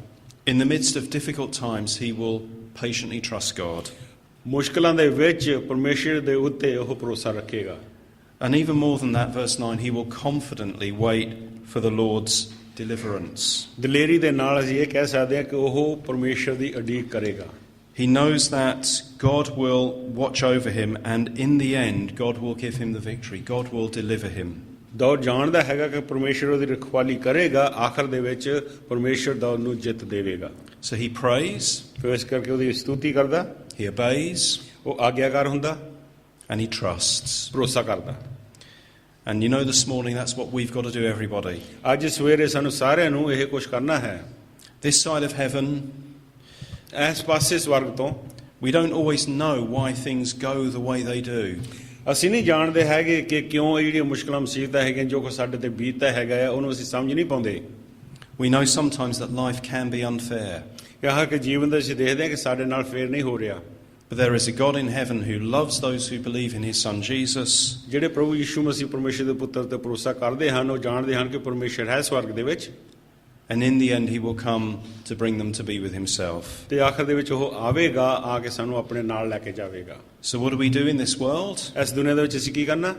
In the midst of difficult times, he will patiently trust God. ਮੁਸ਼ਕਲਾਂ ਦੇ ਵਿੱਚ ਪਰਮੇਸ਼ਰ ਦੇ ਉੱਤੇ ਉਹ ਭਰੋਸਾ ਰੱਖੇਗਾ। And even more than that, verse 9, he will confidently wait for the Lord's deliverance. ਦਲੇਰੀ ਦੇ ਨਾਲ ਅਸੀਂ ਇਹ ਕਹਿ ਸਕਦੇ ਹਾਂ ਕਿ ਉਹ ਪਰਮੇਸ਼ਰ ਦੀ ਉਡੀਕ ਕਰੇਗਾ। He knows that God will watch over him, and in the end, God will give him the victory. God will deliver him. Dawood ਜਾਣਦਾ ਹੈਗਾ ਕਿ ਪਰਮੇਸ਼ਰ ਉਹਦੀ ਰਖਵਾਲੀ ਕਰੇਗਾ, ਆਖਰ ਦੇ ਵਿੱਚ ਪਰਮੇਸ਼ਰ ਦਾਊਦ ਨੂੰ ਜਿੱਤ ਦੇਵੇਗਾ। So he prays, ਫਿਰ ਇਸ ਕਰਕੇ ਉਹਦੀ ਸਤੁਤੀ ਕਰਦਾ, he obeys, ਉਹ ਆਗਿਆਕਾਰ ਹੁੰਦਾ, and he trusts. ਭਰੋਸਾ ਕਰਦਾ। And you know, this morning, that's what we've got to do, everybody. ਅੱਜ ਸਵੇਰੇ ਸਾਨੂੰ ਸਾਰਿਆਂ ਨੂੰ ਇਹ ਕੁਝ ਕਰਨਾ ਹੈ। This side of heaven, ਇਸ ਪਾਸੇ ਸਵਰਗ ਤੋਂ we don't always know why things go the way they do. ਅਸੀਂ ਨਹੀਂ ਜਾਣਦੇ ਹੈਗੇ ਕਿ ਕਿਉਂ ਇਹ ਜਿਹੜੀਆਂ ਮੁਸ਼ਕਲਾਂ ਮੁਸੀਬਤਾਂ ਹੈਗੀਆਂ ਜੋ ਕੋ ਸਾਡੇ ਤੇ ਬੀਤਦਾ ਹੈਗਾ ਆ ਉਹਨੂੰ ਅਸੀਂ ਸਮਝ ਨਹੀਂ ਪਾਉਂਦੇ। We know sometimes that life can be unfair. ਕਿਹਾ ਕਿ ਜੀਵਨ ਦਾ ਅਸੀਂ ਦੇਖਦੇ ਹਾਂ ਕਿ ਸਾਡੇ ਨਾਲ ਫੇਰ ਨਹੀਂ ਹੋ ਰਿਹਾ। But there is a God in heaven who loves those who believe in his son Jesus. ਜਿਹੜੇ ਪ੍ਰਭੂ ਯਿਸੂ ਮਸੀਹ ਪਰਮੇਸ਼ਰ ਦੇ ਪੁੱਤਰ ਤੇ ਭਰੋਸਾ ਕਰਦੇ ਹਨ ਉਹ ਜਾਣਦੇ ਹਨ ਕਿ ਪਰਮੇਸ਼ਰ ਹੈ ਸਵਰਗ ਦੇ ਵਿੱਚ। And in the end, he will come to bring them to be with himself. ਤੇ ਆਖਰ ਦੇ ਵਿੱਚ ਉਹ ਆਵੇਗਾ, ਆ ਕੇ ਸਾਨੂੰ ਆਪਣੇ ਨਾਲ ਲੈ ਕੇ ਜਾਵੇਗਾ। So what do we do in this world? ਇਸ ਦੁਨੀਆ ਦੇ ਵਿੱਚ ਅਸੀਂ ਕੀ ਕਰਨਾ?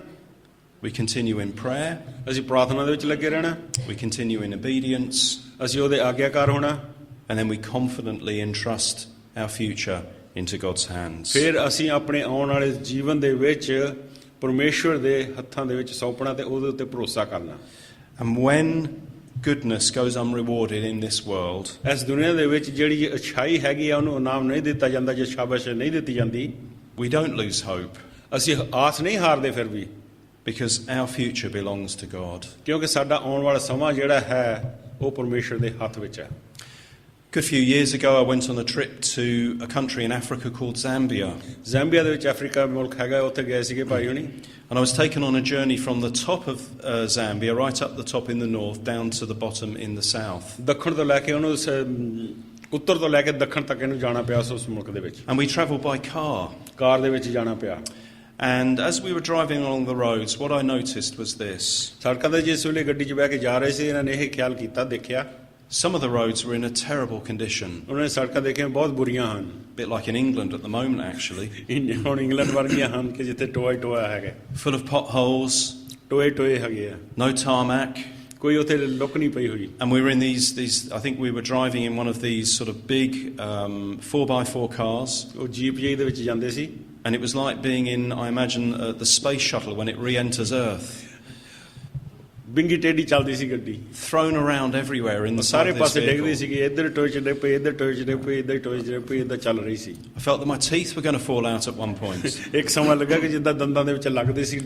We continue in prayer. ਅਸੀਂ ਪ੍ਰਾਰਥਨਾ ਦੇ ਵਿੱਚ ਲੱਗੇ ਰਹਿਣਾ, We continue in obedience. ਅਸੀਂ ਉਹਦੇ ਆਗਿਆਕਾਰ ਹੋਣਾ, And then we confidently entrust our future into God's hands. ਫਿਰ ਅਸੀਂ ਆਪਣੇ ਆਉਣ ਵਾਲੇ ਜੀਵਨ ਦੇ ਵਿੱਚ ਪਰਮੇਸ਼ਰ ਦੇ ਹੱਥਾਂ ਦੇ ਵਿੱਚ ਸੌਂਪਣਾ ਤੇ ਉਹਦੇ ਉੱਤੇ ਭਰੋਸਾ ਕਰਨਾ। And when goodness goes unrewarded in this world, ਇਸ ਦੁਨੀਆ ਦੇ ਵਿੱਚ ਜਿਹੜੀ ਅਛਾਈ ਹੈਗੀ ਆ ਉਹਨੂੰ ਇਨਾਮ ਨਹੀਂ ਦਿੱਤਾ ਜਾਂਦਾ, ਜੇ ਸ਼ਾਬਾਸ਼ ਨਹੀਂ ਦਿੱਤੀ ਜਾਂਦੀ, we don't lose hope ਅਸੀਂ ਆਸ ਨਹੀਂ ਹਾਰਦੇ ਫਿਰ ਵੀ, because our future belongs to God. ਕਿਉਂਕਿ ਸਾਡਾ ਆਉਣ ਵਾਲਾ ਸਮਾਂ ਜਿਹੜਾ ਹੈ ਉਹ ਪਰਮੇਸ਼ਰ ਦੇ ਹੱਥ ਵਿੱਚ ਹੈ। A good few years ago, I went on a trip to a country in Africa called Zambia. Zambia ਦੇ ਵਿੱਚ ਅਫਰੀਕਾ ਮੁਲਕ ਹੈਗਾ, ਉੱਥੇ ਗਏ ਸੀਗੇ ਭਾਈ ਹੋਣੀ। And I was taken on a journey from the top of Zambia, right up the top in the north, down to the bottom in the south. ਦੱਖਣ ਤੋਂ ਲੈ ਕੇ ਉਹਨੂੰ ਉੱਤਰ ਤੋਂ ਲੈ ਕੇ ਦੱਖਣ ਤੱਕ ਇਹਨੂੰ ਜਾਣਾ ਪਿਆ ਉਸ ਮੁਲਕ ਦੇ ਵਿੱਚ। And we travelled by car. ਕਾਰ ਦੇ ਵਿੱਚ ਜਾਣਾ ਪਿਆ। And as we were driving along the roads, what I noticed was this. ਸੜਕਾਂ ਤੇ ਜਿਸ ਵੇਲੇ ਗੱਡੀ 'ਚ ਬਹਿ ਕੇ ਜਾ ਰਹੇ ਸੀ, ਇਹਨਾਂ ਨੇ ਇਹ ਖਿਆਲ ਕੀਤਾ, ਦੇਖਿਆ, Some of the roads were in a terrible condition. ਉਹਨਾਂ ਨੇ ਸੜਕਾਂ ਦੇਖੀਆਂ ਬਹੁਤ ਬੁਰੀਆਂ ਹਨ। A bit like in England at the moment, actually. ਹੁਣ ਇੰਗਲੈਂਡ ਵਰਗੀਆਂ ਹਨ ਕਿ ਜਿੱਥੇ ਟੋਆ ਹੀ ਟੋਆ ਹੈਗਾ, Full of potholes, ਟੋਏ ਟੋਏ ਹੈਗੇ ਆ, no tarmac. ਕੋਈ ਉੱਥੇ ਲੁੱਕ ਨਹੀਂ ਪਈ ਹੋਈ। And we were in these, I think we were driving in one of these sort of big 4x4 cars. ਉਹ ਜੀਪ ਜਿਹੀ ਦੇ ਵਿੱਚ ਜਾਂਦੇ ਸੀ। And it was like being in, I imagine, the space shuttle when it re-enters Earth. ਬਿੰਗੀ ਟੇਢੀ ਚੱਲਦੀ ਸੀ ਗੱਡੀ, Thrown around everywhere in the side ਸਾਰੇ of this ਪਾਸੇ ਡਿੱਗਦੀ vehicle. ਸੀਗੀ, ਇੱਧਰ ਟੋਏ 'ਚ ਡਿੱਗ ਪਈ, ਇੱਧਰ ਟੋਏ 'ਚ ਡਿੱਗ ਪਈ, ਇੱਧਰ ਟੋਏ 'ਚ ਡਿੱਗ ਪਈ, ਇੱਧਰ ਚੱਲ ਰਹੀ ਸੀ। I felt that my teeth were going to fall out at one point. ਇੱਕ ਸਮਾਂ ਲੱਗਾ ਕਿ ਜਿੱਦਾਂ ਦੰਦਾਂ ਦੇ ਵਿੱਚ ਲੱਗਦੇ ਸੀ,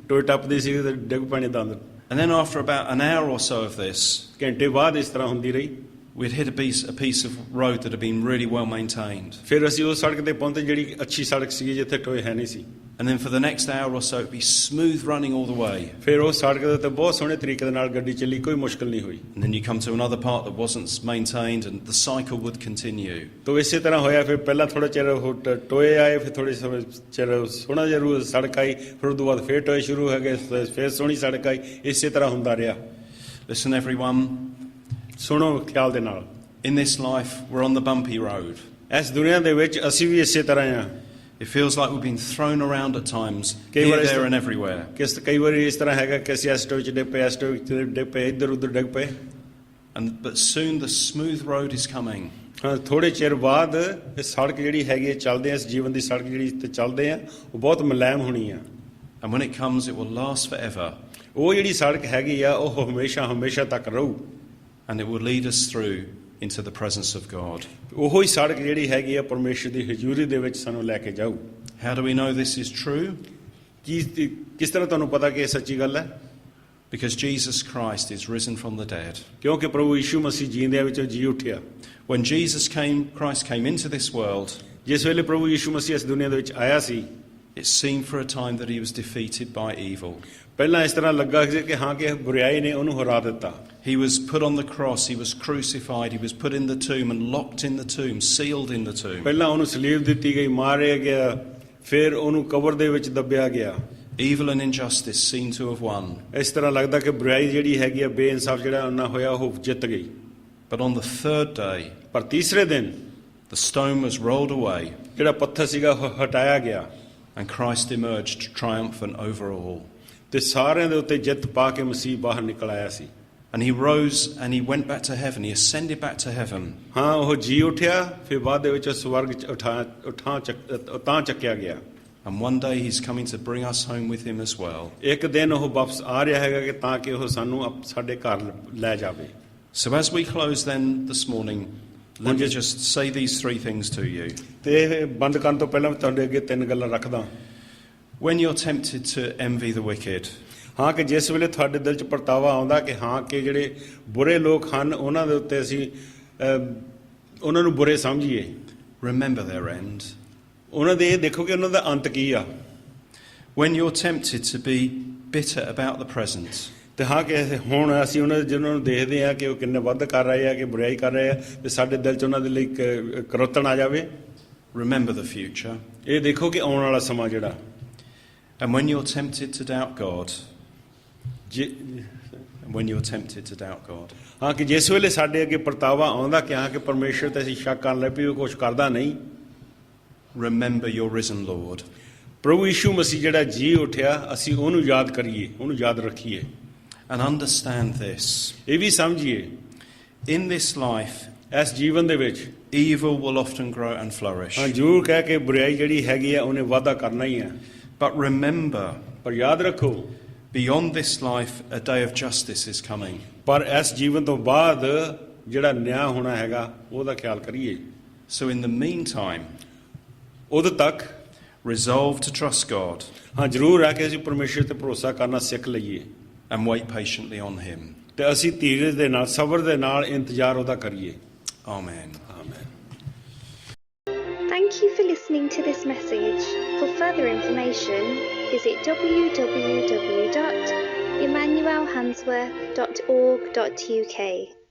ਟੋਏ ਟੱਪਦੇ ਸੀ ਤੇ ਡਿੱਗ ਪੈਣੇ ਦੰਦ। And then after about an hour or so of this, ਘੰਟੇ ਬਾਅਦ ਇਸ ਤਰ੍ਹਾਂ ਹੁੰਦੀ ਰਹੀ। we'd hit a piece of road that had been really well maintained. ਫਿਰ ਅਸੀਂ ਉਸ ਸੜਕ ਤੇ ਪਹੁੰਚੇ ਜਿਹੜੀ ਅੱਛੀ ਸੜਕ ਸੀ, ਜਿੱਥੇ ਟੋਏ ਹੈ ਨਹੀਂ ਸੀ। And then for the next hour or so, it'd be smooth running all the way. ਫਿਰ ਉਹ ਸੜਕ ਦੇ ਉੱਤੇ ਬਹੁਤ ਸੋਹਣੇ ਤਰੀਕੇ ਦੇ ਨਾਲ ਗੱਡੀ ਚੱਲੀ, ਕੋਈ ਮੁਸ਼ਕਲ ਨਹੀਂ ਹੋਈ। And then you come to another part that wasn't maintained, and the cycle would continue. ਤੋ ਇਸੇ ਤਰ੍ਹਾਂ ਹੋਇਆ। ਫਿਰ ਪਹਿਲਾਂ ਥੋੜਾ ਚਿਰ ਟੋਏ ਆਏ, ਫਿਰ ਥੋੜੇ ਚਿਰ ਸੋਹਣਾ ਜਿਹਾ ਸੜਕ ਆਈ, ਫਿਰ ਉਦੋਂ ਬਾਅਦ ਫਿਰ ਟੋਏ ਸ਼ੁਰੂ ਹੋ ਗਏ, ਫਿਰ ਸੋਹਣੀ ਸੜਕ ਆਈ। ਇਸੇ ਤਰ੍ਹਾਂ ਹੁੰਦਾ ਰਿਹਾ। Listen, everyone. ਸੁਣੋ ਖਿਆਲ ਦੇ ਨਾਲ In this life, we're on the bumpy road. ਇਸ ਦੁਨੀਆ ਦੇ ਵਿੱਚ ਅਸੀਂ ਵੀ ਇਸੇ ਤਰ੍ਹਾਂ ਆ It feels like we've been thrown around at times, ਕਈ here, war there, and everywhere. ਕਈ ਵਾਰੀ ਇਸ ਤਰ੍ਹਾਂ ਹੈਗਾ ਕਿ ਅਸੀਂ ਇਸ ਵਿੱਚ ਡਿੱਗ ਪਏ, ਇਸ ਵਿੱਚ ਡਿੱਗ ਪਏ, ਇੱਧਰ ਉੱਧਰ ਡਿੱਗ ਪਏ But soon the smooth road is coming. ਹਾਂ ਥੋੜੇ ਚਿਰ ਬਾਅਦ ਇਹ ਸੜਕ ਜਿਹੜੀ ਹੈਗੀ ਹੈ ਚੱਲਦੇ ਆ ਇਸ ਜੀਵਨ ਦੀ ਸੜਕ ਜਿਹੜੀ ਤੇ ਚੱਲਦੇ ਆ ਉਹ ਬਹੁਤ ਮੁਲਾਇਮ ਹੋਣੀ ਆ And when it comes, it will last forever. ਉਹ ਜਿਹੜੀ ਸੜਕ ਹੈਗੀ ਆ ਉਹ ਹਮੇਸ਼ਾ ਤੱਕ ਰਹੂ And it will lead us through into the presence of God. ਉਹੋ ਹੀ ਸੜਕ ਜਿਹੜੀ ਹੈਗੀ ਆ ਪਰਮੇਸ਼ਰ ਦੀ ਹਜ਼ੂਰੀ ਦੇ ਵਿੱਚ ਸਾਨੂੰ ਲੈ ਕੇ ਜਾਊ How do we know this is true? ਕਿਸ ਤਰ੍ਹਾਂ ਤੁਹਾਨੂੰ ਪਤਾ ਕਿ ਇਹ ਸੱਚੀ ਗੱਲ ਹੈ Because Jesus Christ is risen from the dead. ਕਿਉਂਕਿ ਪ੍ਰਭੂ ਯਿਸੂ ਮਸੀਹ ਜੀਂਦਿਆਂ ਵਿੱਚੋਂ ਜੀ ਉੱਠਿਆ When Christ came into this world, ਜਿਸ ਵੇਲੇ ਪ੍ਰਭੂ ਯਿਸੂ ਮਸੀਹ ਇਸ ਦੁਨੀਆ ਦੇ ਵਿੱਚ ਆਇਆ ਸੀ it seemed for a time that he was defeated by evil. ਪਹਿਲਾਂ ਇਸ ਤਰ੍ਹਾਂ ਲੱਗਾ ਸੀ ਕਿ ਹਾਂ ਕਿ ਬੁਰਾਈ ਨੇ ਉਹਨੂੰ ਹਰਾ ਦਿੱਤਾ He was put on the cross, he was crucified, he was put in the tomb and locked in the tomb, sealed in the tomb. ਪਹਿਲਾਂ ਉਹਨੂੰ ਸਲੀਬ ਦਿੱਤੀ ਗਈ ਮਾਰਿਆ ਗਿਆ ਫਿਰ ਉਹਨੂੰ ਕਬਰ ਦੇ ਵਿੱਚ ਦੱਬਿਆ ਗਿਆ Evil and injustice seem to have won. ਇਸ ਤਰ੍ਹਾਂ ਲੱਗਦਾ ਕਿ ਬੁਰਾਈ ਜਿਹੜੀ ਹੈਗੀ ਆ ਬੇਇਨਸਾਫ ਜਿਹੜਾ ਉਹਨਾਂ ਹੋਇਆ ਉਹ ਜਿੱਤ ਗਈ But on the third day, ਪਰ ਤੀਸਰੇ ਦਿਨ the stone was rolled away ਜਿਹੜਾ ਪੱਥਰ ਸੀਗਾ ਉਹ ਹਟਾਇਆ ਗਿਆ and Christ emerged triumphant over all. ਤੇ ਸਾਰਿਆਂ ਦੇ ਉੱਤੇ ਜਿੱਤ ਪਾ ਕੇ ਮਸੀਹ ਬਾਹਰ ਨਿਕਲ ਆਇਆ ਸੀ And he rose and he went back to heaven, he ascended back to heaven. ਹਾਂ ਉਹ ਜੀ ਉੱਠਿਆ ਫਿਰ ਬਾਅਦ ਦੇ ਵਿੱਚ ਸਵਰਗ ਚ ਉਤਾਂ ਚੱਕਿਆ ਗਿਆ And one day he's coming to bring us home with him as well. ਇੱਕ ਦਿਨ ਉਹ ਵਾਪਸ ਆ ਰਿਹਾ ਹੈਗਾ ਕਿ ਤਾਂ ਕਿ ਉਹ ਸਾਨੂੰ ਸਾਡੇ ਘਰ ਲੈ ਜਾਵੇ So as we close then this morning, let me just say these three things to you. ਤੇ ਇਹ ਬੰਦ ਕਰਨ ਤੋਂ ਪਹਿਲਾਂ ਮੈਂ ਤੁਹਾਡੇ ਅੱਗੇ ਤਿੰਨ ਗੱਲਾਂ ਰੱਖਦਾ When you're tempted to envy the wicked, ਹਾਂ ਕਿ ਜਿਸ ਵੇਲੇ ਤੁਹਾਡੇ ਦਿਲ 'ਚ ਪਰਤਾਵਾ ਆਉਂਦਾ ਕਿ ਹਾਂ ਕਿ ਜਿਹੜੇ ਬੁਰੇ ਲੋਕ ਹਨ ਉਹਨਾਂ ਦੇ ਉੱਤੇ ਅਸੀਂ ਉਹਨਾਂ ਨੂੰ ਬੁਰੇ ਸਮਝੀਏ remember their end. ਉਹਨਾਂ ਦੇ ਇਹ ਦੇਖੋ ਕਿ ਉਹਨਾਂ ਦਾ ਅੰਤ ਕੀ ਆ When you're tempted to be bitter about the present, ਤੇ ਹਾਂ ਕਿ ਹੁਣ ਅਸੀਂ ਜਿਹਨਾਂ ਨੂੰ ਦੇਖਦੇ ਹਾਂ ਕਿ ਉਹ ਕਿੰਨੇ ਵੱਧ ਕਰ ਰਹੇ ਆ ਕਿ ਬੁਰਾਈ ਕਰ ਰਹੇ ਆ ਤੇ ਸਾਡੇ ਦਿਲ 'ਚ ਉਹਨਾਂ ਦੇ ਲਈ ਕਰੋਤਣ ਆ ਜਾਵੇ remember the future. ਇਹ ਦੇਖੋ ਕਿ ਆਉਣ ਵਾਲਾ ਸਮਾਂ ਜਿਹੜਾ And when you're tempted to doubt God, ਹਾਂ ਕਿ ਜਿਸ ਵੇਲੇ ਸਾਡੇ ਅੱਗੇ ਪਰਤਾਵਾ ਆਉਂਦਾ ਕਿ ਹਾਂ ਕਿ ਪਰਮੇਸ਼ਰ ਤੇ ਅਸੀਂ ਸ਼ੱਕ ਕਰਨ ਲੱਗ ਪਈ ਉਹ ਕੁਛ ਕਰਦਾ ਨਹੀਂ remember your risen Lord. ਪ੍ਰਭੂ ਯਿਸੂ ਮਸੀਹ ਜਿਹੜਾ ਜੀ ਉੱਠਿਆ ਅਸੀਂ ਉਹਨੂੰ ਯਾਦ ਕਰੀਏ ਉਹਨੂੰ ਯਾਦ ਰੱਖੀਏ And understand this. ਇਹ ਵੀ ਸਮਝੀਏ In this life, ਇਸ ਜੀਵਨ ਦੇ ਵਿੱਚ evil will often grow and flourish. ਹਾਂ ਜ਼ਰੂਰ ਕਹਿ ਕੇ ਬੁਰਾਈ ਜਿਹੜੀ ਹੈਗੀ ਆ ਉਹਨੇ ਵਾਧਾ ਕਰਨਾ ਹੀ ਹੈ But remember, ਪਰ ਯਾਦ ਰੱਖੋ beyond this life, a day of justice is coming. ਪਰ ਇਸ ਜੀਵਨ ਤੋਂ ਬਾਅਦ ਜਿਹੜਾ ਨਿਆਂ ਹੋਣਾ ਹੈਗਾ ਉਹਦਾ ਖਿਆਲ ਕਰੀਏ So in the meantime, ਉਦੋਂ ਤੱਕ resolve to trust God ਹਾਂ ਜ਼ਰੂਰ ਹੈ ਕਿ ਅਸੀਂ ਪਰਮੇਸ਼ਰ ਤੇ ਭਰੋਸਾ ਕਰਨਾ ਸਿੱਖ ਲਈਏ and wait patiently on him. ਤੇ ਅਸੀਂ ਧੀਰਜ ਦੇ ਨਾਲ ਸਬਰ ਦੇ ਨਾਲ ਇੰਤਜ਼ਾਰ ਉਹਦਾ ਕਰੀਏ Amen. Thank you for listening to this message. For further information, visit www.emmanuelhandsworth.org.uk.